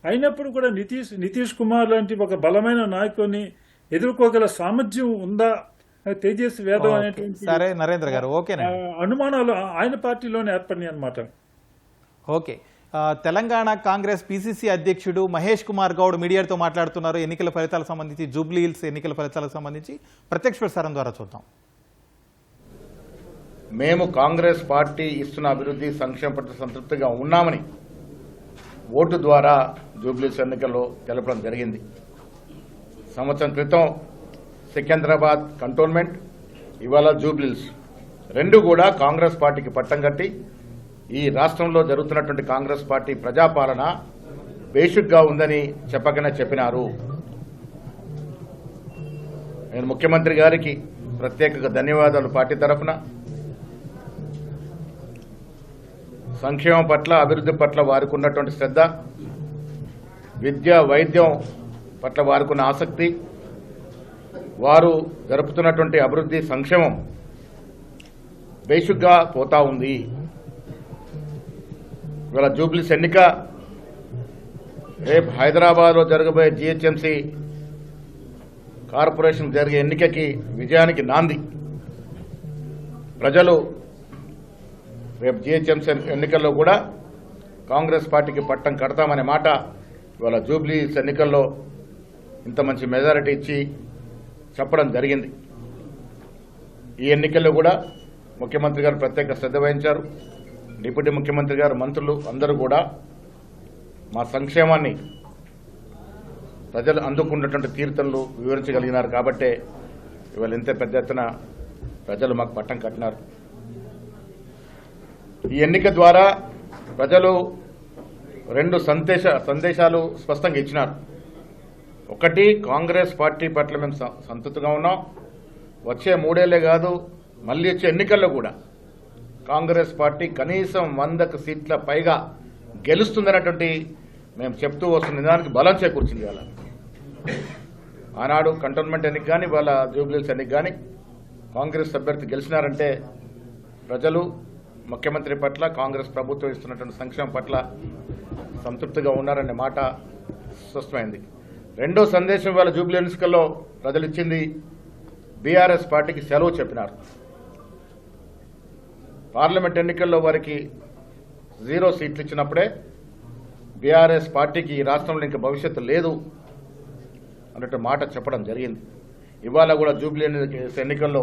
అయినప్పుడు కూడా నితీష్ కుమార్ లాంటి ఒక బలమైన నాయకుడిని ఎదుర్కోగల సామర్థ్యం ఉందా తేజస్వి యాదవ్ అనేటువంటి సరే నరేంద్ర గారు, అనుమానాలు ఆయన పార్టీలోనే ఏర్పడినాయి అన్నమాట. ఓకే, తెలంగాణ కాంగ్రెస్ పిసిసి అధ్యక్షుడు మహేష్ కుమార్ గౌడ్ మీడియాతో మాట్లాడుతున్నారు. ఎన్నికల ఫలితాలకు సంబంధించి, జూబ్లీ హిల్స్ ఎన్నికల ఫలితాలకు సంబంధించి ప్రత్యక్ష ప్రసారం ద్వారా చూద్దాం. మేము కాంగ్రెస్ పార్టీ ఇస్తున్న అభివృద్ధి సంక్షేమ పట్ల సంతృప్తిగా ఉన్నామని ఓటు ద్వారా జూబ్లీ హిల్స్ ఎన్నికల్లో తెలపడం జరిగింది. సంవత్సరం క్రితం సికింద్రాబాద్ కంటోన్మెంట్, ఇవాళ జూబ్లీ హిల్స్ రెండు కూడా కాంగ్రెస్ పార్టీకి పట్టం కట్టి ఈ రాష్ట్రంలో జరుగుతున్నటువంటి కాంగ్రెస్ పార్టీ ప్రజాపాలన బేసిక్గా ఉందని చెప్పకనే చెప్పినారు. నేను ముఖ్యమంత్రి గారికి ప్రత్యేకంగా ధన్యవాదాలు పార్టీ తరఫున. సంక్షేమం పట్ల, అభివృద్ధి పట్ల వారికి ఉన్నటువంటి శ్రద్ధ, విద్య వైద్యం పట్ల వారికి ఉన్న ఆసక్తి, వారు జరుపుతున్నటువంటి అభివృద్ధి సంక్షేమం బేసిక్గా పోతా ఉంది. ఇవాళ జూబ్లీస్ ఎన్నిక రేపు హైదరాబాద్లో జరగబోయే జిహెచ్ఎంసీ కార్పొరేషన్ జరిగే ఎన్నికకి విజయానికి నాంది. ప్రజలు రేపు జిహెచ్ఎంసీ ఎన్నికల్లో కూడా కాంగ్రెస్ పార్టీకి పట్టం కడతామనే మాట ఇవాళ జూబ్లీస్ ఎన్నికల్లో ఇంత మంచి మెజారిటీ ఇచ్చి చెప్పడం జరిగింది. ఈ ఎన్నికల్లో కూడా ముఖ్యమంత్రి గారు ప్రత్యేక శ్రద్ధ వహించారు. డిప్యూటీ ముఖ్యమంత్రి గారు, మంత్రులు అందరూ కూడా మా సంక్షేమాన్ని ప్రజలు అందుకున్నటువంటి తీర్థంలో వివరించగలిగినారు. కాబట్టే ఇవాళ ఇంత పెద్ద ఎత్తున ప్రజలు మాకు పట్టం కట్టినారు. ఈ ఎన్నిక ద్వారా ప్రజలు 2 సందేశాలు స్పష్టంగా ఇచ్చినారు. ఒకటి, కాంగ్రెస్ పార్టీ పట్ల మేము సంతృప్తిగా ఉన్నాం. వచ్చే 3 ఏళ్లే కాదు, మళ్ళీ వచ్చే ఎన్నికల్లో కూడా కాంగ్రెస్ పార్టీ కనీసం 100 సీట్ల పైగా గెలుస్తుందన్నటువంటి మేము చెప్తూ వస్తున్న దానికి బలం చేకూర్చింది. ఇవాళ ఆనాడు కంటోన్మెంట్ ఎన్నిక కానీ వాళ్ళ జూబ్లీహిల్స్ ఎన్నిక కానీ కాంగ్రెస్ అభ్యర్థి గెలిచినారంటే ప్రజలు ముఖ్యమంత్రి పట్ల, కాంగ్రెస్ ప్రభుత్వం ఇస్తున్నటువంటి సంక్షేమం పట్ల సంతృప్తిగా ఉన్నారనే మాట స్పష్టమైంది. రెండో సందేశం వాళ్ళ జూబ్లీ ఎన్నికల్లో ప్రజలు ఇచ్చింది, బీఆర్ఎస్ పార్టీకి సెలవు చెప్పినారు. పార్లమెంట్ ఎన్నికల్లో వారికి 0 సీట్లు ఇచ్చినప్పుడే బీఆర్ఎస్ పార్టీకి ఈ రాష్ట్రంలో ఇంకా భవిష్యత్తు లేదు అన్నట్టు మాట చెప్పడం జరిగింది. ఇవాళ కూడా జూబ్లీ ఎన్నికల్లో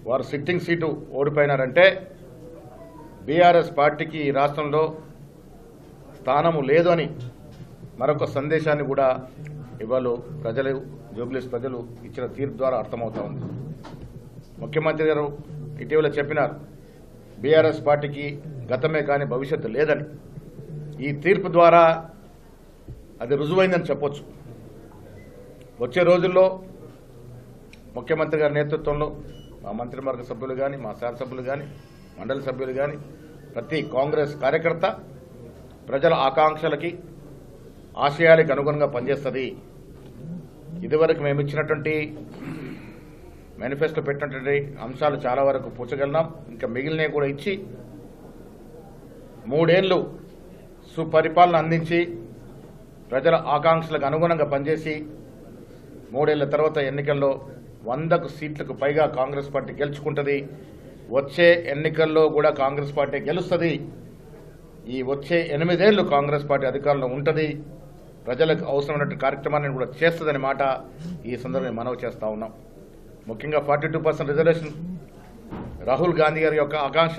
వారు సిట్టింగ్ సీటు ఓడిపోయినారంటే బీఆర్ఎస్ పార్టీకి ఈ రాష్ట్రంలో స్థానము లేదు అని మరొక సందేశాన్ని కూడా ఇవాళ ప్రజలు, జూబ్లీహిల్స్ ప్రజలు ఇచ్చిన తీర్పు ద్వారా అర్థమవుతా ఉంది. ముఖ్యమంత్రి గారు ఇటీవల చెప్పినారు, బీఆర్ఎస్ పార్టీకి గతమే కానీ భవిష్యత్తు లేదని. ఈ తీర్పు ద్వారా అది రుజువైందని చెప్పొచ్చు. వచ్చే రోజుల్లో ముఖ్యమంత్రి గారి నేతృత్వంలో మా మంత్రివర్గ సభ్యులు కానీ, మా శాసనసభ్యులు కానీ, మండలి సభ్యులు కానీ, ప్రతి కాంగ్రెస్ కార్యకర్త ప్రజల ఆకాంక్షలకి, ఆశయాలకు అనుగుణంగా పనిచేస్తుంది. ఇదివరకు మేము ఇచ్చినటువంటి మేనిఫెస్టో పెట్టినటువంటి అంశాలు చాలా వరకు పూర్చగలిగినాం. ఇంకా మిగిలినవి కూడా ఇచ్చి 3 ఏళ్లు సుపరిపాలన అందించి ప్రజల ఆకాంక్షలకు అనుగుణంగా పనిచేసి 3 ఏళ్ల తర్వాత ఎన్నికల్లో 100 సీట్లకు పైగా కాంగ్రెస్ పార్టీ గెలుచుకుంటుంది. వచ్చే ఎన్నికల్లో కూడా కాంగ్రెస్ పార్టీ గెలుస్తుంది. ఈ వచ్చే 8 ఏళ్లు కాంగ్రెస్ పార్టీ అధికారంలో ఉంటుంది. ప్రజలకు అవసరమైన కార్యక్రమాన్ని కూడా చేస్తుందనే మాట ఈ సందర్భంగా మనవి చేస్తా ఉన్నాం. ముఖ్యంగా 42% రిజర్వేషన్ రాహుల్ గాంధీ గారి యొక్క ఆకాంక్ష,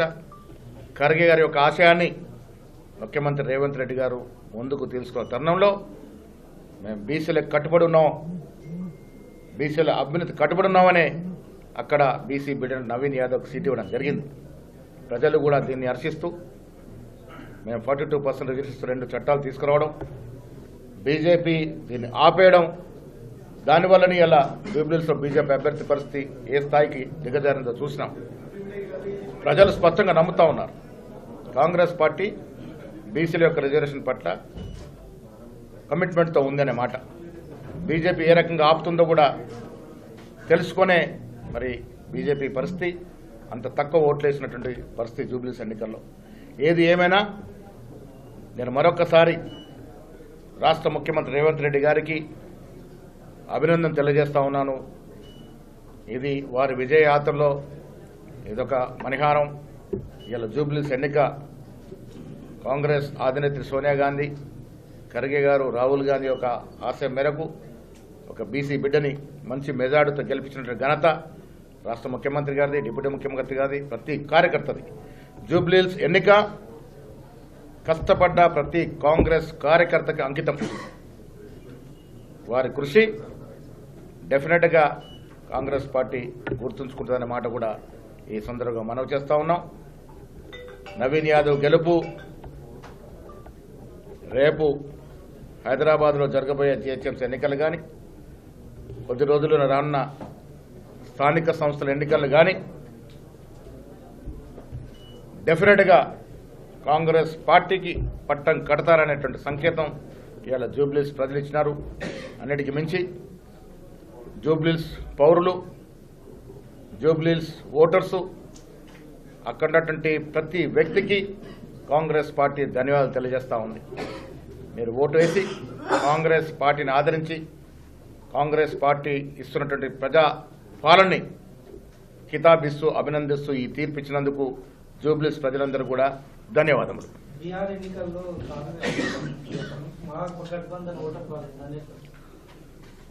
ఖర్గే గారి యొక్క ఆశయాన్ని ముఖ్యమంత్రి రేవంత్ రెడ్డి గారు ముందుకు తీసుకున్న తరుణంలో మేము బీసీలకు కట్టుబడి ఉన్నాం, బీసీల అభ్యున్నతి కట్టుబడి ఉన్నామనే అక్కడ బీసీ బిడ్డ నవీన్ యాదవ్కి సీట్ ఇవ్వడం జరిగింది. ప్రజలు కూడా దీన్ని హర్షిస్తూ మేము 42% రిజర్వేషన్ 2 చట్టాలు తీసుకురావడం, బీజేపీ దీన్ని ఆపేయడం, దానివల్లని ఇలా జూబ్లీహిల్స్లో బీజేపీ అభ్యర్థి పరిస్థితి ఏ స్థాయికి దిగజారిందో చూసినాం. ప్రజలు స్పష్టంగా నమ్ముతా ఉన్నారు కాంగ్రెస్ పార్టీ బీసీల యొక్క రిజర్వేషన్ పట్ల కమిట్మెంట్తో ఉందనే మాట. బీజేపీ ఏ రకంగా ఆపుతుందో కూడా తెలుసుకునే మరి బీజేపీ పరిస్థితి, అంత తక్కువ ఓట్లేసినటువంటి పరిస్థితి జూబ్లీహిల్స్ ఎన్నికల్లో. ఏది ఏమైనా నేను మరొకసారి రాష్ట్ర ముఖ్యమంత్రి రేవంత్ రెడ్డి గారికి అభినందన తెలియజేస్తా ఉన్నాను. ఇది వారి విజయయాత్రలో ఇదొక మణిహారం. ఇలా జూబ్లీహిల్స్ ఎన్నిక కాంగ్రెస్ అధినేత్రి సోనియా గాంధీ, ఖర్గే గారు, రాహుల్ గాంధీ యొక్క ఆశయం మేరకు ఒక బీసీ బిడ్డని మంచి మెజార్టీతో గెలిపించినటువంటి ఘనత రాష్ట్ర ముఖ్యమంత్రి గారిది, డిప్యూటీ ముఖ్యమంత్రి గారిది, ప్రతి కార్యకర్తది. జూబ్లీహిల్స్ ఎన్నిక కష్టపడ్డ ప్రతి కాంగ్రెస్ కార్యకర్తకి అంకితం. వారి కృషి డెఫినెట్గా కాంగ్రెస్ పార్టీ గుర్తుంచుకుంటుందనే మాట కూడా ఈ సందర్భంగా మనవి చేస్తా ఉన్నాం. నవీన్ యాదవ్ గెలుపు రేపు హైదరాబాద్లో జరగబోయే జిహెచ్ఎంసీ ఎన్నికలు కానీ, కొద్ది రోజుల్లో రానున్న స్థానిక సంస్థల ఎన్నికలు కానీ డెఫినెట్గా కాంగ్రెస్ పార్టీకి పట్టం కడతారనేటువంటి సంకేతం ఇవాళ జూబ్లీహిల్స్ ప్రజలు ఇచ్చినారు. అన్నిటికీ మించి జూబ్లీహిల్స్ పౌరులు, జూబ్లీహిల్స్ ఓటర్సు, అక్కడున్నటువంటి ప్రతి వ్యక్తికి కాంగ్రెస్ పార్టీ ధన్యవాదాలు తెలియజేస్తూ ఉంది. మీరు ఓటు వేసి కాంగ్రెస్ పార్టీని ఆదరించి కాంగ్రెస్ పార్టీ ఇస్తున్నటువంటి ప్రజా పాలనని కితాబిస్తూ అభినందిస్తూ ఈ తీర్పు ఇచ్చినందుకు జూబ్లీహిల్స్ ప్రజలందరూ కూడా ధన్యవాదములు.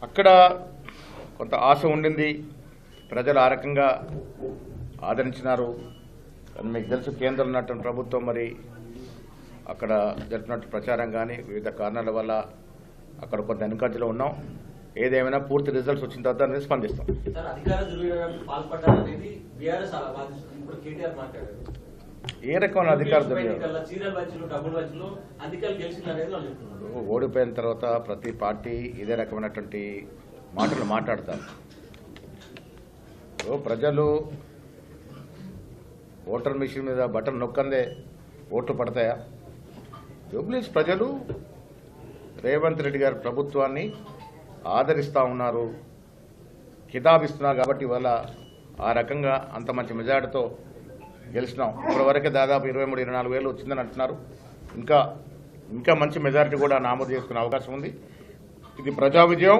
అక్కడ కొంత ఆశ ఉండింది. ప్రజలు ఆ రకంగా ఆదరించినారు. కానీ మీకు తెలుసు కేంద్రంలో ఉన్నటువంటి ప్రభుత్వం మరి అక్కడ జరిపినట్టు ప్రచారం కానీ వివిధ కారణాల వల్ల అక్కడ కొంత వెనుకంజలో ఉన్నాం. ఏదేమైనా పూర్తి రిజల్ట్స్ వచ్చిన తర్వాత స్పందిస్తాం. ఏ రకమైన అధికార ఓడిపోయిన తర్వాత ప్రతి పార్టీ ఇదే రకమైనటువంటి మాటలు మాట్లాడతారు. ప్రజలు ఓటర్ మిషన్ మీద బటన్ నొక్కందే ఓట్లు పడతాయా? జూబ్లీస్ ప్రజలు రేవంత్ రెడ్డి గారి ప్రభుత్వాన్ని ఆదరిస్తూ ఉన్నారు, కితాబిస్తున్నారు. కాబట్టి ఇవాళ ఆ రకంగా అంత మంచి మెజార్టీతో గెలిచినాం. ఇప్పటివరకే దాదాపు 23-24 వేలు వచ్చిందని అంటున్నారు. ఇంకా మంచి మెజారిటీ కూడా నమోదు చేసుకునే అవకాశం ఉంది. ఇది ప్రజా విజయం.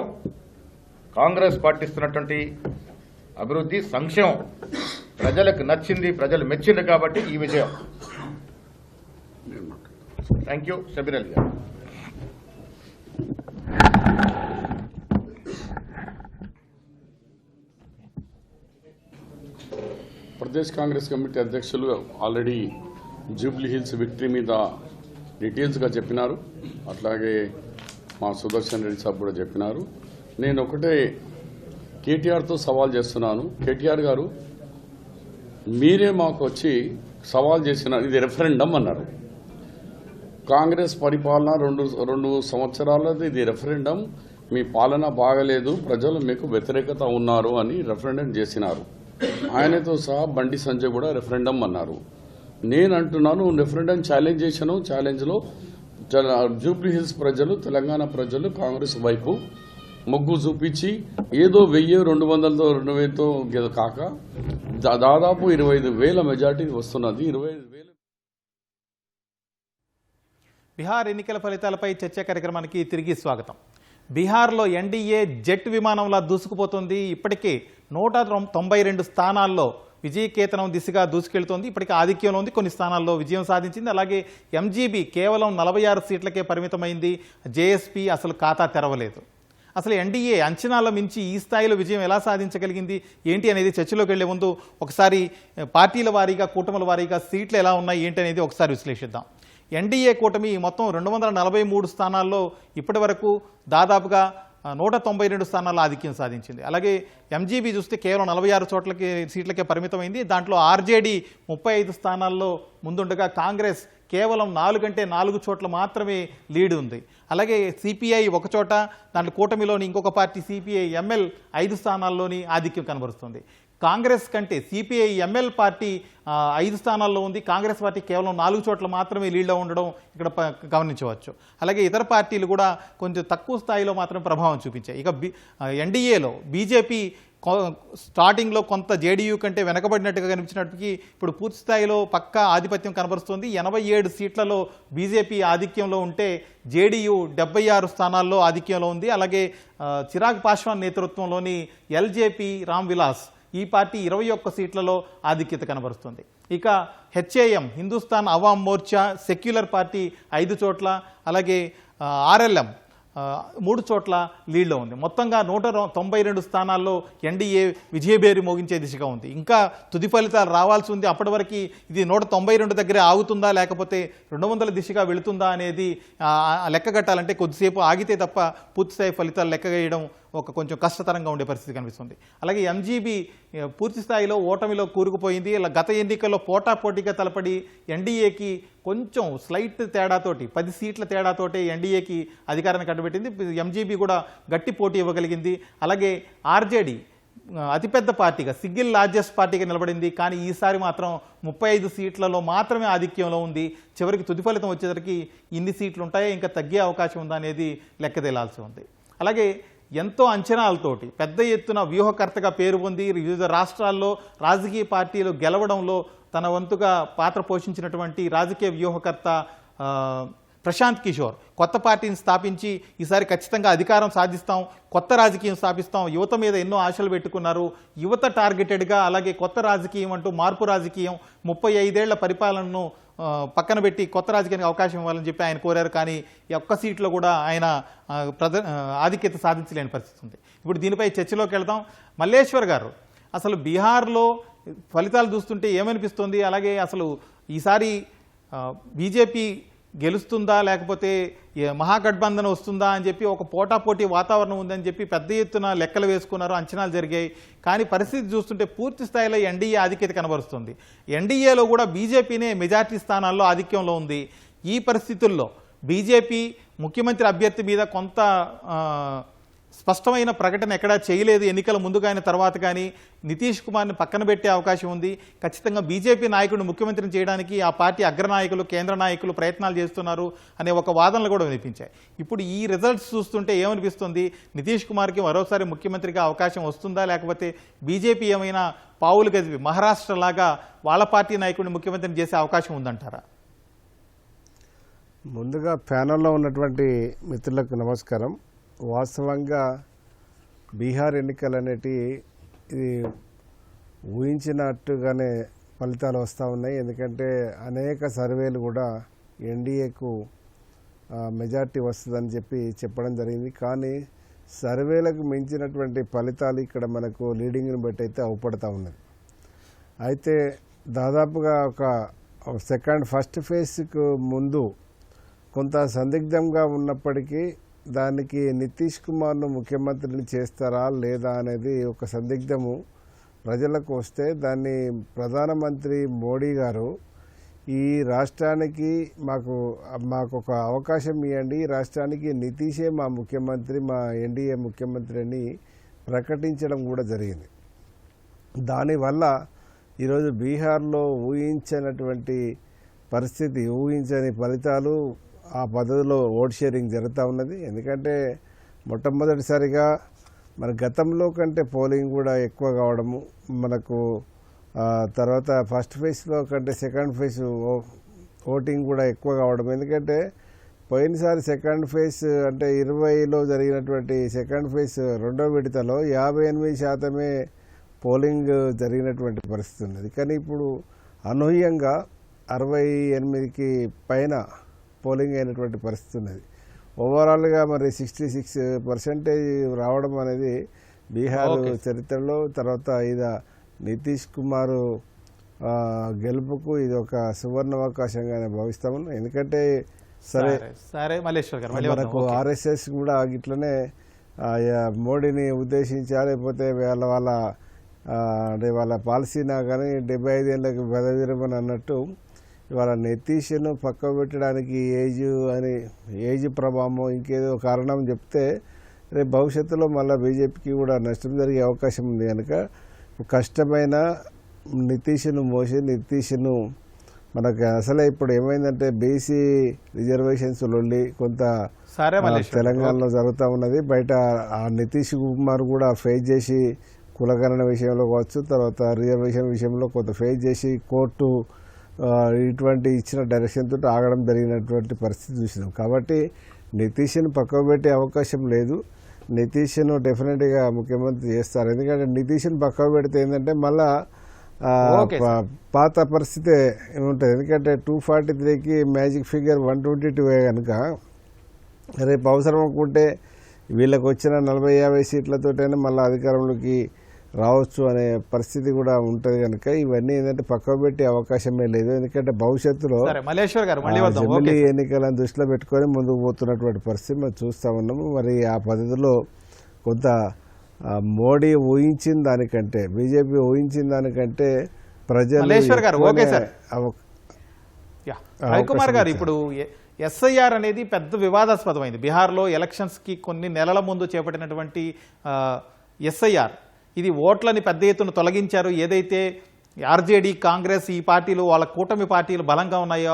కాంగ్రెస్ పార్టీ ఇస్తున్నటువంటి అభివృద్ధి సంక్షేమం ప్రజలకు నచ్చింది, ప్రజలు మెచ్చింది. కాబట్టి ఈ విజయం. Thank you. షబీర్ అలీ గారు. ప్రదేశ్ కాంగ్రెస్ కమిటీ అధ్యక్షులు ఆల్రెడీ జూబ్లీ హిల్స్ విక్టరీ మీద డీటెయిల్స్గా చెప్పినారు. అట్లాగే మా సుదర్శన్ రెడ్డి సాబ్ కూడా చెప్పినారు. నేను ఒకటే కేటీఆర్తో సవాల్ చేస్తున్నాను. కేటీఆర్ గారు, మీరే మాకు వచ్చి సవాల్ చేసినారు, ఇది రెఫరెండం అన్నారు. కాంగ్రెస్ పరిపాలన రెండు సంవత్సరాలది ఇది రెఫరెండం, మీ పాలన బాగలేదు, ప్రజలు మీకు వ్యతిరేకత ఉన్నారు అని రెఫరెండం చేసినారు. ఆయనతో సహా బండి సంజయ్ కూడా రెఫరెండం అన్నారు. నేను అంటున్నాను, రెఫరెండం ఛాలెంజ్ చేశాను. ఛాలెంజ్లో జూబ్లీ హిల్స్ ప్రజలు, తెలంగాణ ప్రజలు కాంగ్రెస్ వైపు మొగ్గు చూపించి ఏదో 1000-200-2,000తో కాక దాదాపు 25,000 మెజార్టీ వస్తున్నది. 25,000. బీహార్ ఎన్నికల ఫలితాలపై చర్చా కార్యక్రమానికి తిరిగి స్వాగతం. బీహార్లో ఎన్డీఏ జెట్ విమానంలా దూసుకుపోతుంది. ఇప్పటికే 192 స్థానాల్లో విజయకేతనం దిశగా దూసుకెళ్తోంది. ఇప్పటికే ఆధిక్యంలో ఉంది, కొన్ని స్థానాల్లో విజయం సాధించింది. అలాగే ఎంజీబీ కేవలం 46 సీట్లకే పరిమితమైంది. జేఎస్పీ అసలు ఖాతా తెరవలేదు. అసలు ఎన్డీఏ అంచనాల మించి ఈ స్థాయిలో విజయం ఎలా సాధించగలిగింది ఏంటి అనేది చర్చలోకి వెళ్లే ముందు ఒకసారి పార్టీల వారీగా, కూటముల వారీగా సీట్లు ఎలా ఉన్నాయి ఏంటి అనేది ఒకసారి విశ్లేషిద్దాం. ఎన్డీఏ కూటమి మొత్తం 243 స్థానాల్లో ఇప్పటి వరకు దాదాపుగా 192 స్థానాల్లో ఆధిక్యం సాధించింది. అలాగే ఎంజీబీ చూస్తే కేవలం 46 సీట్లకే పరిమితమైంది. దాంట్లో ఆర్జేడీ 35 స్థానాల్లో ముందుండగా కాంగ్రెస్ కేవలం 4 చోట్ల మాత్రమే లీడ్ ఉంది. అలాగే సిపిఐ 1 చోట, దాంట్లో కూటమిలోని ఇంకొక పార్టీ సిపిఐ ఎంఎల్ 5 స్థానాల్లోని ఆధిక్యం కనబరుస్తుంది. కాంగ్రెస్ కంటే సిపిఐ ఎంఎల్ పార్టీ 5 స్థానాల్లో ఉంది. కాంగ్రెస్ పార్టీ కేవలం 4 చోట్ల మాత్రమే లీడ్లో ఉండడం ఇక్కడ గమనించవచ్చు. అలాగే ఇతర పార్టీలు కూడా కొంచెం తక్కువ స్థాయిలో మాత్రం ప్రభావం చూపించాయి. ఇక ఎన్డీఏలో బీజేపీ స్టార్టింగ్లో కొంత జేడీయూ కంటే వెనకబడినట్టుగా కనిపించినప్పటికీ ఇప్పుడు పూర్తి స్థాయిలో పక్కా ఆధిపత్యం కనబరుస్తోంది. 87 సీట్లలో బీజేపీ ఆధిక్యంలో ఉంటే జేడీయూ 76 స్థానాల్లో ఆధిక్యంలో ఉంది. అలాగే చిరాగ్ పాస్వాన్ నేతృత్వంలోని ఎల్జేపీ రామ్ విలాస్ ఈ పార్టీ 21 సీట్లలో ఆధిక్యత కనబరుస్తుంది. ఇక HAM Hindustan Awam Morcha secular party 5 చోట్ల, అలాగే ఆర్ఎల్ఎం 3 చోట్ల లీడ్లో ఉంది. మొత్తంగా 192 స్థానాల్లో ఎన్డీఏ విజయబేరి మోగించే దిశగా ఉంది. ఇంకా తుది ఫలితాలు రావాల్సి ఉంది. అప్పటి వరకు ఇది 192 దగ్గరే ఆగుతుందా లేకపోతే 200 దిశగా వెళుతుందా అనేది లెక్కగట్టాలంటే కొద్దిసేపు ఆగితే తప్ప పూర్తిస్థాయి ఫలితాలు లెక్కగేయడం కొంచెం కష్టతరంగా ఉండే పరిస్థితి కనిపిస్తుంది. అలాగే ఎంజీబీ పూర్తి స్థాయిలో ఓటమిలో కూరుకుపోయింది. ఇలా గత ఎన్నికల్లో పోటాపోటీగా తలపడి ఎన్డీఏకి కొంచెం స్లైట్ తేడాతోటి 10 సీట్ల తేడాతోటి ఎన్డీఏకి అధికారాన్ని కట్టబెట్టింది. ఎంజీబీ కూడా గట్టి పోటీ ఇవ్వగలిగింది. అలాగే ఆర్జేడీ అతిపెద్ద పార్టీగా, సింగిల్ లార్జెస్ట్ పార్టీగా నిలబడింది. కానీ ఈసారి మాత్రం 35 సీట్లలో మాత్రమే ఆధిక్యంలో ఉంది. చివరికి తుది ఫలితం వచ్చేసరికి ఇన్ని సీట్లు ఉంటాయో ఇంకా తగ్గే అవకాశం ఉందా అనేది లెక్క తేలాల్సి ఉంది. అలాగే ఎంతో అంచనాలతోటి పెద్ద ఎత్తున వ్యూహకర్తగా పేరు పొంది వివిధ రాష్ట్రాల్లో రాజకీయ పార్టీలు గెలవడంలో తన వంతుగా పాత్ర పోషించినటువంటి రాజకీయ వ్యూహకర్త ప్రశాంత్ కిషోర్ కొత్త పార్టీని స్థాపించి ఈసారి ఖచ్చితంగా అధికారం సాధిస్తాం, కొత్త రాజకీయం స్థాపిస్తాం, యువత మీద ఎన్నో ఆశలు పెట్టుకున్నారు. యువత టార్గెటెడ్గా, అలాగే కొత్త రాజకీయం అంటూ మార్పు రాజకీయం 35 ఏళ్ల పరిపాలనను పక్కన పెట్టి కొత్త రాజకీయానికి అవకాశం ఇవ్వాలని చెప్పి ఆయన కోరారు. కానీ ఈ ఒక్క సీట్లో కూడా ఆయన ఆధిక్యత సాధించలేని పరిస్థితి ఉంది. ఇప్పుడు దీనిపై చర్చలోకి వెళ్దాం. మల్లేశ్వర్ గారు, అసలు బీహార్లో ఫలితాలు చూస్తుంటే ఏమనిపిస్తుంది? అలాగే అసలు ఈసారి బీజేపీ గెలుస్తుందా లేకపోతే మహాగఠబంధన్ వస్తుందా అని చెప్పి ఒక పోటాపోటీ వాతావరణం ఉందని చెప్పి పెద్ద ఎత్తున లెక్కలు వేసుకున్నారు, అంచనాలు జరిగాయి. కానీ పరిస్థితి చూస్తుంటే పూర్తి స్థాయిలో ఎన్డీఏ ఆధిక్యత కనబరుస్తుంది. ఎన్డీఏలో కూడా బీజేపీనే మెజార్టీ స్థానాల్లో ఆధిక్యంలో ఉంది. ఈ పరిస్థితుల్లో బీజేపీ ముఖ్యమంత్రి అభ్యర్థి మీద కొంత స్పష్టమైన ప్రకటన ఎక్కడా చేయలేదు. ఎన్నికల ముందు కానీ తర్వాత కానీ నితీష్ కుమార్ని పక్కన పెట్టే అవకాశం ఉంది. ఖచ్చితంగా బీజేపీ నాయకుడిని ముఖ్యమంత్రిని చేయడానికి ఆ పార్టీ అగ్రనాయకులు, కేంద్ర నాయకులు ప్రయత్నాలు చేస్తున్నారు అనే ఒక వాదనలు కూడా వినిపించాయి. ఇప్పుడు ఈ రిజల్ట్స్ చూస్తుంటే ఏమనిపిస్తుంది? నితీష్ కుమార్కి మరోసారి ముఖ్యమంత్రిగా అవకాశం వస్తుందా, లేకపోతే బీజేపీ ఏమైనా పావులు కదిపి మహారాష్ట్ర లాగా వాళ్ళ పార్టీ నాయకుడిని ముఖ్యమంత్రిని చేసే అవకాశం ఉందంటారా? ముందుగా ప్యానల్లో ఉన్నటువంటి మిత్రులకు నమస్కారం. వాస్తవంగా బీహార్ ఎన్నికలు అనేటి ఇది ఊహించినట్టుగానే ఫలితాలు వస్తూ ఉన్నాయి. ఎందుకంటే అనేక సర్వేలు కూడా ఎన్డీఏకు మెజార్టీ వస్తుందని చెప్పడం జరిగింది. కానీ సర్వేలకు మించినటువంటి ఫలితాలు ఇక్కడ మనకు లీడింగ్ని బట్టి అయితే అవపడతా ఉన్నది. అయితే దాదాపుగా ఒక ఫస్ట్ ఫేజ్కు ముందు కొంత సందిగ్ధంగా ఉన్నప్పటికీ దానికి నితీష్ కుమార్ను ముఖ్యమంత్రిని చేస్తారా లేదా అనేది ఒక సందిగ్ధము ప్రజలకు వస్తే దాన్ని ప్రధానమంత్రి మోడీ గారు ఈ రాష్ట్రానికి మాకు ఒక అవకాశం ఇవ్వండి, ఈ రాష్ట్రానికి నితీషే మా ముఖ్యమంత్రి, మా ఎన్డీఏ ముఖ్యమంత్రి అని ప్రకటించడం కూడా జరిగింది. దానివల్ల ఈరోజు బీహార్లో ఊహించినటువంటి పరిస్థితి, ఊహించని ఫలితాలు ఆ పద్ధతిలో ఓట్ షేరింగ్ జరుగుతూ ఉన్నది. ఎందుకంటే మొట్టమొదటిసారిగా మన గతంలో కంటే పోలింగ్ కూడా ఎక్కువ కావడము, మనకు తర్వాత ఫస్ట్ ఫేజ్లో కంటే సెకండ్ ఫేజ్ ఓటింగ్ కూడా ఎక్కువ కావడం. ఎందుకంటే పోయినసారి సెకండ్ ఫేజ్ అంటే 20లో జరిగినటువంటి సెకండ్ ఫేజ్ రెండో విడతలో 58% పోలింగ్ జరిగినటువంటి పరిస్థితి ఉన్నది. కానీ ఇప్పుడు అనూహ్యంగా 68కి పైన పోలింగ్ అయినటువంటి పరిస్థితి ఉన్నది. ఓవరాల్గా మరి 66% రావడం అనేది బీహార్ చరిత్రలో తర్వాత ఇది నితీష్ కుమార్ గెలుపుకు ఇది ఒక సువర్ణావకాశంగానే భావిస్తాము. ఎందుకంటే మనకు ఆర్ఎస్ఎస్ కూడా ఇట్లనే మోడీని ఉద్దేశించా లేకపోతే వాళ్ళ పాలసీనా కానీ 75 ఏళ్ళకి పదవి విరమణ అన్నట్టు ఇవాళ నితీష్ను పక్క పెట్టడానికి ఏజ్ ప్రభావం ఇంకేదో కారణం చెప్తే రేపు భవిష్యత్తులో మళ్ళీ బీజేపీకి కూడా నష్టం జరిగే అవకాశం ఉంది. కనుక కష్టమైన నితీష్ను మనకు అసలే ఇప్పుడు ఏమైందంటే బీసీ రిజర్వేషన్స్ లొల్లి కొంత తెలంగాణలో జరుగుతూ ఉన్నది. బయట ఆ నితీష్ కుమార్ కూడా ఫేస్ చేసి కులగణన విషయంలో కావచ్చు, తర్వాత రిజర్వేషన్ విషయంలో కొంత ఫేస్ చేసి కోర్టు ఇటువంటి ఇచ్చిన డైరెక్షన్ తోటి ఆగడం జరిగినటువంటి పరిస్థితి చూసినాం. కాబట్టి నితీష్ను పక్కకు పెట్టే అవకాశం లేదు. నితీష్ను డెఫినెట్గా ముఖ్యమంత్రి చేస్తారు. ఎందుకంటే నితీష్ను పక్కకు పెడితే ఏంటంటే మళ్ళా పాత పరిస్థితి ఉంటుంది. ఎందుకంటే 243కి మ్యాజిక్ ఫిగర్ 122 కనుక రేపు అవసరం అనుకుంటే వీళ్ళకి వచ్చిన 40-50 సీట్లతోటైనా మళ్ళీ అధికారంలోకి రావచ్చు అనే పరిస్థితి కూడా ఉంటుంది. కనుక ఇవన్నీ ఏంటంటే పక్కకు పెట్టే అవకాశమే లేదు. ఎందుకంటే భవిష్యత్తులో అసెంబ్లీ ఎన్నికలను దృష్టిలో పెట్టుకొని ముందుకు పోతున్నటువంటి పరిస్థితి మనం చూస్తూ ఉన్నాము. మరి ఆ పద్ధతిలో కొంత మోడీ ఊహించిన దానికంటే, బీజేపీ ఊహించిన దానికంటే ప్రజలు రవికుమార్ గారు ఇప్పుడు ఎస్ఐఆర్ అనేది పెద్ద వివాదాస్పదమైంది. బీహార్లో ఎలక్షన్స్కి కొన్ని నెలల ముందు చేపట్టినటువంటి ఎస్ఐఆర్ ఇది ఓట్లని పెద్ద ఎత్తున తొలగించారు. ఏదైతే ఆర్జేడీ, కాంగ్రెస్ ఈ పార్టీలు వాళ్ళ కూటమి పార్టీలు బలంగా ఉన్నాయో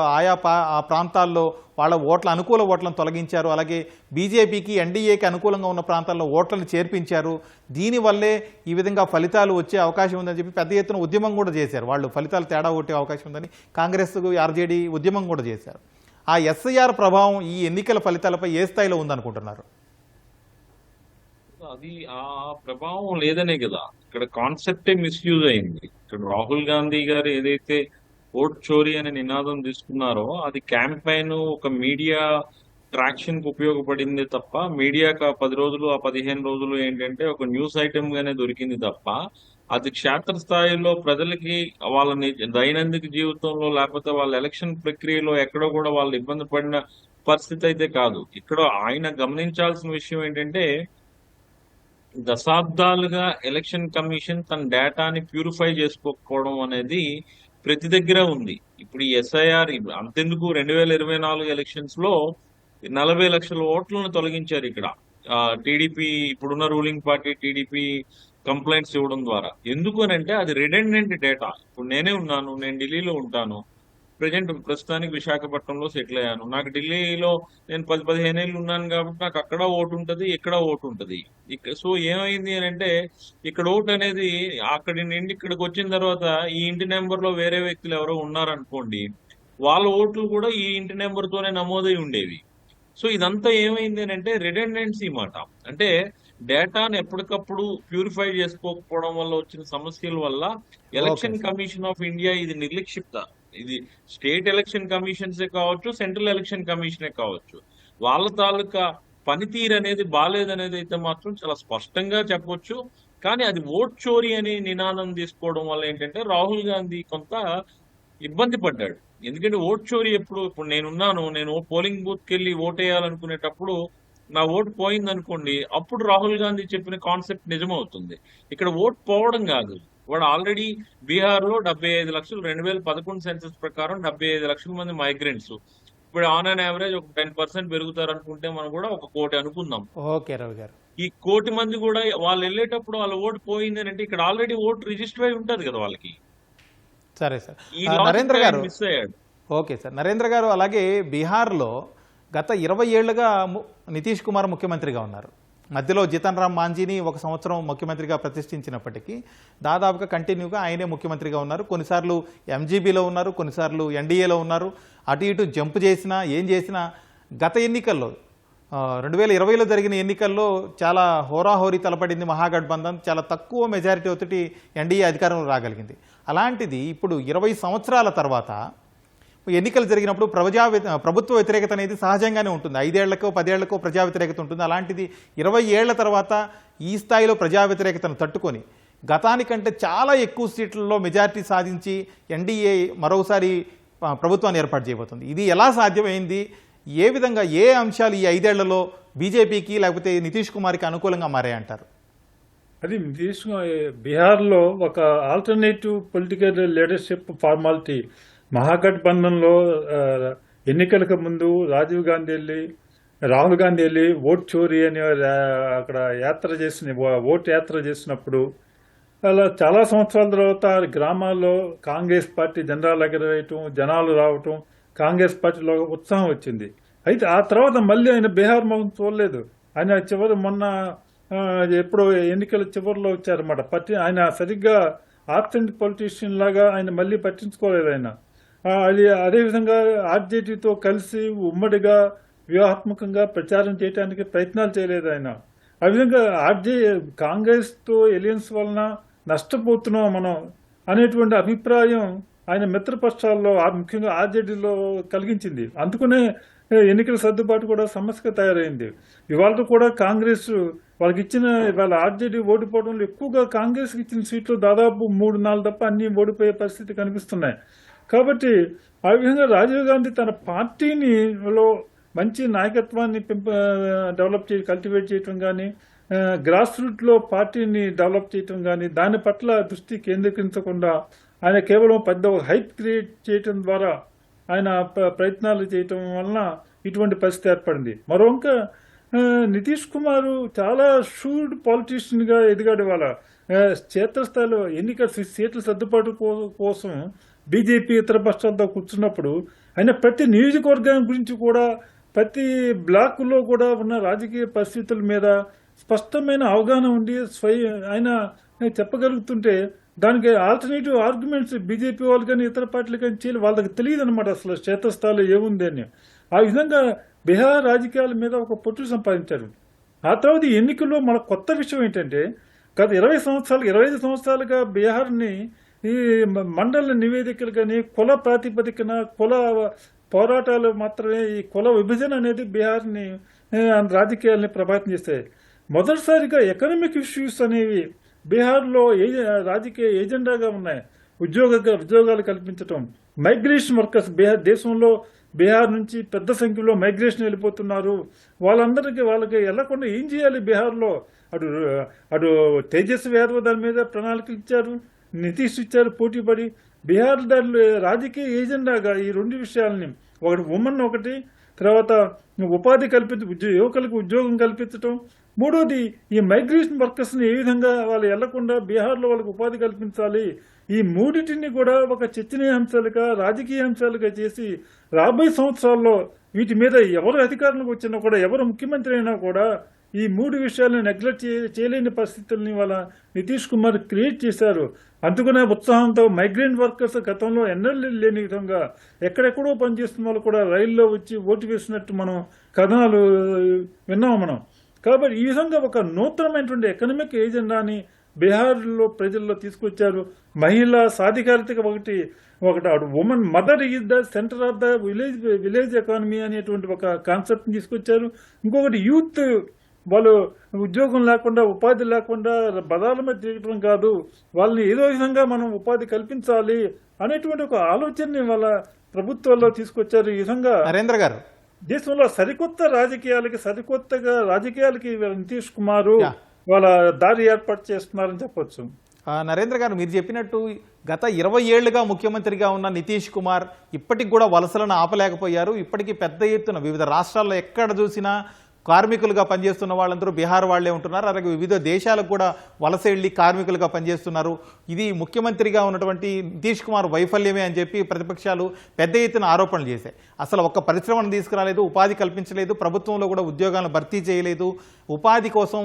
ఆ ప్రాంతాల్లో వాళ్ళ అనుకూల ఓట్లను తొలగించారు. అలాగే బీజేపీకి, ఎన్డీఏకి అనుకూలంగా ఉన్న ప్రాంతాల్లో ఓట్లను చేర్పించారు. దీనివల్లే ఈ విధంగా ఫలితాలు వచ్చే అవకాశం ఉందని చెప్పి పెద్ద ఎత్తున ఉద్యమం కూడా చేశారు. వాళ్ళు ఫలితాలు తేడా కొట్టే అవకాశం ఉందని కాంగ్రెస్, ఆర్జేడీ ఉద్యమం కూడా చేశారు. ఆ ఎస్ఐఆర్ ప్రభావం ఈ ఎన్నికల ఫలితాలపై ఏ స్థాయిలో ఉందనుకుంటున్నారు? అది ఆ ప్రభావం లేదనే కదా ఇక్కడ కాన్సెప్టే మిస్యూజ్ అయింది. ఇక్కడ రాహుల్ గాంధీ గారు ఏదైతే ఓట్ చోరీ అనే నినాదం తీసుకున్నారో అది క్యాంపెయిన్ ఒక మీడియా ట్రాక్షన్ కు ఉపయోగపడింది తప్ప మీడియాకు 10 రోజులు 15 రోజులు ఏంటంటే ఒక న్యూస్ ఐటమ్ గానే దొరికింది తప్ప అది క్షేత్రస్థాయిలో ప్రజలకి వాళ్ళ దైనందిక జీవితంలో లేకపోతే వాళ్ళ ఎలక్షన్ ప్రక్రియలో ఎక్కడో కూడా వాళ్ళు ఇబ్బంది పడిన పరిస్థితి అయితే కాదు. ఇక్కడ ఆయన గమనించాల్సిన విషయం ఏంటంటే దశాబ్దాలుగా ఎలక్షన్ కమిషన్ తన డేటాని ప్యూరిఫై చేసుకోకపోవడం అనేది ప్రతి దగ్గర ఉంది. ఇప్పుడు ఈ SIR అంతెందుకు 2024 ఎలక్షన్స్ లో 40 లక్షల ఓట్లను తొలగించారు ఇక్కడ టీడీపీ, ఇప్పుడున్న రూలింగ్ పార్టీ టీడీపీ కంప్లైంట్స్ ఇవ్వడం ద్వారా. ఎందుకు అని అంటే అది రిడెండెంట్ డేటా. ఇప్పుడు నేనే ఉన్నాను, నేను ఢిల్లీలో ఉంటాను, ప్రస్తుతానికి విశాఖపట్నంలో సెటిల్ అయ్యాను. నాకు ఢిల్లీలో నేను 10-15 ఏళ్ళు ఉన్నాను కాబట్టి నాకు అక్కడ ఓటు ఉంటుంది, ఇక్కడ ఓటు ఉంటుంది. సో ఏమైంది అని అంటే ఇక్కడ ఓటు అనేది అక్కడి నుండి ఇక్కడికి వచ్చిన తర్వాత ఈ ఇంటి నెంబర్ లో వేరే వ్యక్తులు ఎవరో ఉన్నారనుకోండి, వాళ్ళ ఓట్లు కూడా ఈ ఇంటి నెంబర్ తోనే నమోదై ఉండేవి. సో ఇదంతా ఏమైంది అని అంటే రిడెండెన్సీ మాట. అంటే డేటాను ఎప్పటికప్పుడు ప్యూరిఫై చేసుకోకపోవడం వల్ల వచ్చిన సమస్యల వల్ల ఎలక్షన్ కమిషన్ ఆఫ్ ఇండియా ఇది నిర్లక్ష్యత. ఇది స్టేట్ ఎలక్షన్ కమిషన్సే కావచ్చు, సెంట్రల్ ఎలక్షన్ కమిషనే కావచ్చు, వాళ్ళ తాలూకా పనితీరు అనేది బాగాలేదనేది అయితే మాత్రం చాలా స్పష్టంగా చెప్పొచ్చు. కానీ అది ఓట్ చోరీ అనే నినాదం తీసుకోవడం వల్ల ఏంటంటే రాహుల్ గాంధీ కొంత ఇబ్బంది పడ్డాడు. ఎందుకంటే ఓట్ చోరీ ఇప్పుడు నేను పోలింగ్ బూత్కి వెళ్ళి ఓటేయాలనుకునేటప్పుడు నా ఓటు పోయింది అనుకోండి, అప్పుడు రాహుల్ గాంధీ చెప్పిన కాన్సెప్ట్ నిజమవుతుంది. ఇక్కడ ఓటు పోవడం కాదు, వాడు ఆల్రెడీ బీహార్ లో 75 లక్షలు 2011 సెన్సస్ ప్రకారం 75 లక్షల మంది మైగ్రెంట్స్. ఇప్పుడు ఆన్ అన్ యావరేజ్ ఒక 10% పెరుగుతారు అనుకుంటే మనం కూడా 1 కోటి అనుకుందాం. ఓకే రవి గారు, ఈ 1 కోటి మంది కూడా వాళ్ళు వెళ్ళేటప్పుడు వాళ్ళ ఓటు పోయింది అని అంటే ఇక్కడ ఆల్రెడీ ఓటు రిజిస్టర్ అయి ఉంటది కదా వాళ్ళకి. సరే సార్, ఈ నరేంద్ర గారు మిస్ అయ్యాడు. ఓకే సార్, నరేంద్ర గారు, అలాగే బీహార్లో గత 20 ఏళ్లుగా నితీష్ కుమార్ ముఖ్యమంత్రిగా ఉన్నారు. మధ్యలో జితన్ రామ్ మాంజీని 1 సంవత్సరం ముఖ్యమంత్రిగా ప్రతిష్ఠించినప్పటికీ దాదాపుగా కంటిన్యూగా ఆయనే ముఖ్యమంత్రిగా ఉన్నారు. కొన్నిసార్లు MGBలో ఉన్నారు, కొన్నిసార్లు NDAలో ఉన్నారు. అటు ఇటు జంప్ చేసినా ఏం చేసినా గత ఎన్నికల్లో 2020లో జరిగిన ఎన్నికల్లో చాలా హోరాహోరీ తలపడింది మహాగఠబంధన్. చాలా తక్కువ మెజారిటీ తోటి NDA అధికారంలో రాగలిగింది. అలాంటిది ఇప్పుడు 20 సంవత్సరాల తర్వాత ఎన్నికలు జరిగినప్పుడు ప్రభుత్వ వ్యతిరేకత అనేది సహజంగానే ఉంటుంది. 5 ఏళ్లకో 10 ఏళ్లకో ప్రజా వ్యతిరేకత ఉంటుంది. అలాంటిది 20 ఏళ్ల తర్వాత ఈ స్థాయిలో ప్రజా వ్యతిరేకతను తట్టుకొని గతానికంటే చాలా ఎక్కువ సీట్లలో మెజారిటీ సాధించి NDA మరోసారి ప్రభుత్వాన్ని ఏర్పాటు చేయబోతుంది. ఇది ఎలా సాధ్యమైంది? ఏ విధంగా ఏ అంశాలు ఈ 5 ఏళ్లలో బీజేపీకి లేకపోతే నితీష్ కుమార్కి అనుకూలంగా మారాయంటారు? అది బీహార్లో ఒక ఆల్టర్నేటివ్ పొలిటికల్ లీడర్షిప్ ఫార్మాలిటీ. మహాగఠబంధన్లో ఎన్నికలకు ముందు రాహుల్ గాంధీ వెళ్ళి ఓట్ చోరీ అని అక్కడ ఓట్ యాత్ర చేసినప్పుడు అలా చాలా సంవత్సరాల తర్వాత గ్రామాల్లో కాంగ్రెస్ పార్టీ జెండాలు ఎగరేయటం, జనాలు రావటం, కాంగ్రెస్ పార్టీలో ఉత్సాహం వచ్చింది. అయితే ఆ తర్వాత మళ్ళీ ఆయన బీహార్ మొహం చూడలేదు. ఆయన మొన్న ఎప్పుడో ఎన్నికల చివరిలో వచ్చారన్నమాట. ఆయన సరిగ్గా ఆబ్సెంట్ పొలిటీషియన్ లాగా ఆయన మళ్ళీ పట్టించుకోలేదు. ఆయన అదేవిధంగా ఆర్జేడీతో కలిసి ఉమ్మడిగా వ్యూహాత్మకంగా ప్రచారం చేయడానికి ప్రయత్నాలు చేయలేదు ఆయన. ఆ విధంగా కాంగ్రెస్తో ఎలియన్స్ వలన నష్టపోతున్నాం మనం అనేటువంటి అభిప్రాయం ఆయన మిత్రపక్షాల్లో ముఖ్యంగా ఆర్జేడీలో కలిగించింది. అందుకనే ఎన్నికల సర్దుబాటు కూడా సమస్యగా తయారైంది. ఇవాళ కూడా కాంగ్రెస్ వాళ్ళకి వాళ్ళ ఆర్జేడీ ఓడిపోవడంలో ఎక్కువగా కాంగ్రెస్కి ఇచ్చిన సీట్లు దాదాపు 3-4 తప్ప అన్ని ఓడిపోయే పరిస్థితి కనిపిస్తున్నాయి. కాబట్టి ఆ విధంగా రాజీవ్ గాంధీ తన పార్టీలో మంచి నాయకత్వాన్ని కల్టివేట్ చేయటం కానీ, గ్రాస్ రూట్లో పార్టీని డెవలప్ చేయటం కానీ, దాని పట్ల దృష్టి కేంద్రీకరించకుండా ఆయన కేవలం పెద్ద హైప్ క్రియేట్ చేయటం ద్వారా ఆయన ప్రయత్నాలు చేయటం వలన ఇటువంటి పరిస్థితి ఏర్పడింది. మరొక నితీష్ కుమార్ చాలా షూర్డ్ పాలిటీషియన్గా ఎదిగాడు. వాళ్ళ క్షేత్రస్థాయిలో సీట్ల సర్దుబాటు కోసం బీజేపీ ఇతర పక్షాలతో కూర్చున్నప్పుడు ఆయన ప్రతి నియోజకవర్గం గురించి కూడా, ప్రతి బ్లాక్లో కూడా ఉన్న రాజకీయ పరిస్థితుల మీద స్పష్టమైన అవగాహన ఉండి ఆయన చెప్పగలుగుతుంటే దానికి ఆల్టర్నేటివ్ ఆర్గ్యుమెంట్స్ బీజేపీ వాళ్ళు కానీ ఇతర పార్టీలు కానీ చేయాలి. వాళ్ళకి తెలియదు అనమాట అసలు క్షేత్రస్థాయిలో ఏముంది అని. ఆ విధంగా బీహార్ రాజకీయాల మీద ఒక పట్టు సంపాదించారు. ఆ తర్వాత ఈ ఎన్నికల్లో మన కొత్త విషయం ఏంటంటే గత 25 సంవత్సరాలుగా బీహార్ని ఈ మండల నివేదికలు కానీ కుల ప్రాతిపదికన కుల పోరాటాలు మాత్రమే, ఈ కుల విభజన అనేది బీహార్ని రాజకీయాలని ప్రభావితం చేస్తాయి. మొదటిసారిగా ఎకనామిక్ ఇష్యూస్ అనేవి బీహార్లో రాజకీయ ఎజెండాగా ఉన్నాయి. ఉద్యోగాలు కల్పించటం, మైగ్రేషన్ వర్కర్స్ దేశంలో బీహార్ నుంచి పెద్ద సంఖ్యలో మైగ్రేషన్ వెళ్ళిపోతున్నారు. వాళ్ళకి వెళ్లకుండా ఏం చేయాలి బీహార్లో? అటు తేజస్వి యాదవ్ దాని మీద ప్రణాళికలు ఇచ్చారు, నితీష్ ఇచ్చారు పోటీపడి. బీహార్ దాని రాజకీయ ఏజెండాగా ఈ రెండు విషయాలని, ఒకటి ఉమెన్, ఒకటి తర్వాత ఉపాధి యువకులకు ఉద్యోగం కల్పించటం, మూడోది ఈ మైగ్రేషన్ వర్కర్స్ని ఏ విధంగా వాళ్ళు వెళ్లకుండా బీహార్లో వాళ్ళకి ఉపాధి కల్పించాలి. ఈ మూడింటిని కూడా ఒక చర్చనీయాంశాలుగా రాజకీయ అంశాలుగా చేసి రాబోయే సంవత్సరాల్లో వీటి మీద ఎవరు అధికారంలోకి వచ్చినా కూడా, ఎవరు ముఖ్యమంత్రి అయినా కూడా ఈ మూడు విషయాలను నెగ్లెక్ట్ చేయలేని పరిస్థితుల్ని వాళ్ళ నితీష్ కుమార్ క్రియేట్ చేశారు. అందుకనే ఉత్సాహంతో మైగ్రెంట్ వర్కర్స్ గతంలో ఎన్నడూ లేని విధంగా ఎక్కడెక్కడో పనిచేస్తున్న వాళ్ళు కూడా రైల్లో వచ్చి ఓటు వేసినట్టు మనం కథనాలు విన్నాము మనం. కాబట్టి ఈ విధంగా ఒక నూతనమైనటువంటి ఎకనామిక్ ఏజెండాని బీహార్లో ప్రజల్లో తీసుకొచ్చారు. మహిళా సాధికారతకి ఒకటి women mother is the centre of the village economy అనేటువంటి ఒక కాన్సెప్ట్ని తీసుకొచ్చారు. ఇంకొకటి యూత్ వాళ్ళు ఉద్యోగం లేకుండా, ఉపాధి లేకుండా బదాల మీద తిరగడం కాదు, వాళ్ళని ఏదో విధంగా మనం ఉపాధి కల్పించాలి అనేటువంటి ఒక ఆలోచనని వాళ్ళ ప్రభుత్వాల్లో తీసుకొచ్చారు. ఈ విధంగా నరేంద్ర గారు దేశంలో సరికొత్తగా రాజకీయాలకి నితీష్ కుమార్ వాళ్ళ దారి ఏర్పాటు చేస్తున్నారని చెప్పొచ్చు. నరేంద్ర గారు, మీరు చెప్పినట్టు గత 20 ఏళ్లుగా ముఖ్యమంత్రిగా ఉన్న నితీష్ కుమార్ ఇప్పటికి కూడా వలసలను ఆపలేకపోయారు. ఇప్పటికీ పెద్ద ఎత్తున వివిధ రాష్ట్రాల్లో ఎక్కడ చూసినా కార్మికులుగా పనిచేస్తున్న వాళ్ళందరూ బీహార్ వాళ్లే ఉంటున్నారు. అలాగే వివిధ దేశాలకు కూడా వలస వెళ్లి కార్మికులుగా పనిచేస్తున్నారు. ఇది ముఖ్యమంత్రిగా ఉన్నటువంటి నితీష్ కుమార్ వైఫల్యమే అని చెప్పి ప్రతిపక్షాలు పెద్ద ఎత్తున ఆరోపణలు చేశాయి. అసలు ఒక్క పరిశ్రమను తీసుకురాలేదు, ఉపాధి కల్పించలేదు, ప్రభుత్వంలో కూడా ఉద్యోగాలను భర్తీ చేయలేదు, ఉపాధి కోసం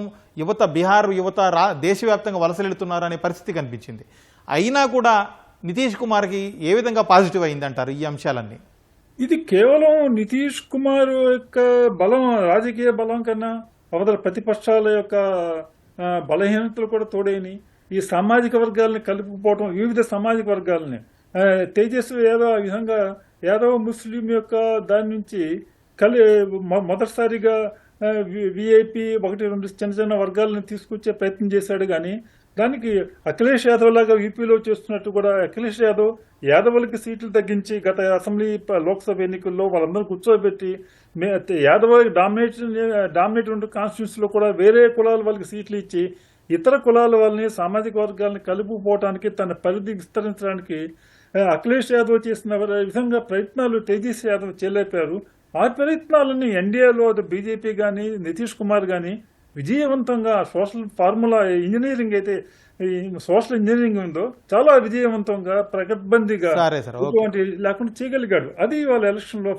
బీహార్ యువత దేశవ్యాప్తంగా వలస వెళుతున్నారు అనే పరిస్థితి కనిపించింది. అయినా కూడా నితీష్ కుమార్కి ఏ విధంగా పాజిటివ్ అయిందంటారు ఈ అంశాలన్నీ? ఇది కేవలం నితీష్ కుమార్ యొక్క బలం, రాజకీయ బలం కన్నా అవతల ప్రతిపక్షాల యొక్క బలహీనతలు కూడా తోడైని ఈ సామాజిక వర్గాలని కలుపుకోవడం, వివిధ సామాజిక వర్గాలని తేజస్వి యాదవ్ ఆ విధంగా యాదవ్ ముస్లిం యొక్క దాని నుంచి మొదటిసారిగా విఐపి 1-2 చిన్న చిన్న వర్గాలను తీసుకొచ్చే ప్రయత్నం చేశాడు. కానీ దానికి అఖిలేష్ యాదవ్ లాగా యూపీలో చేస్తున్నట్టు కూడా అఖిలేష్ యాదవులకి సీట్లు తగ్గించి గత అసెంబ్లీ లోక్సభ ఎన్నికల్లో వాళ్ళందరూ కూర్చోబెట్టి యాదవ్ డామినేట్ ఉండే కాన్స్టిట్యూన్సీలో కూడా వేరే కులాల వాళ్ళకి సీట్లు ఇచ్చి ఇతర కులాల వాళ్ళని, సామాజిక వర్గాలని కలుపుకోవడానికి, తన పరిధి విస్తరించడానికి అఖిలేష్ యాదవ్ చేసిన విధంగా ప్రయత్నాలు తేజస్వి యాదవ్ చేయలేపారు. ఆ ప్రయత్నాలని ఎన్డీఏలో బీజేపీ కానీ నితీష్ కుమార్ కానీ విజయవంతంగా సోషల్ ఫార్ములా ఇంజనీరింగ్ అయితే సోషల్ ఇంజనీరింగ్ ఉందో చాలా విజయవంతంగా ప్రగడ్బందీగా లేకుండా చేయగలిగాడు. అది వాళ్ళ ఎలక్షన్ లో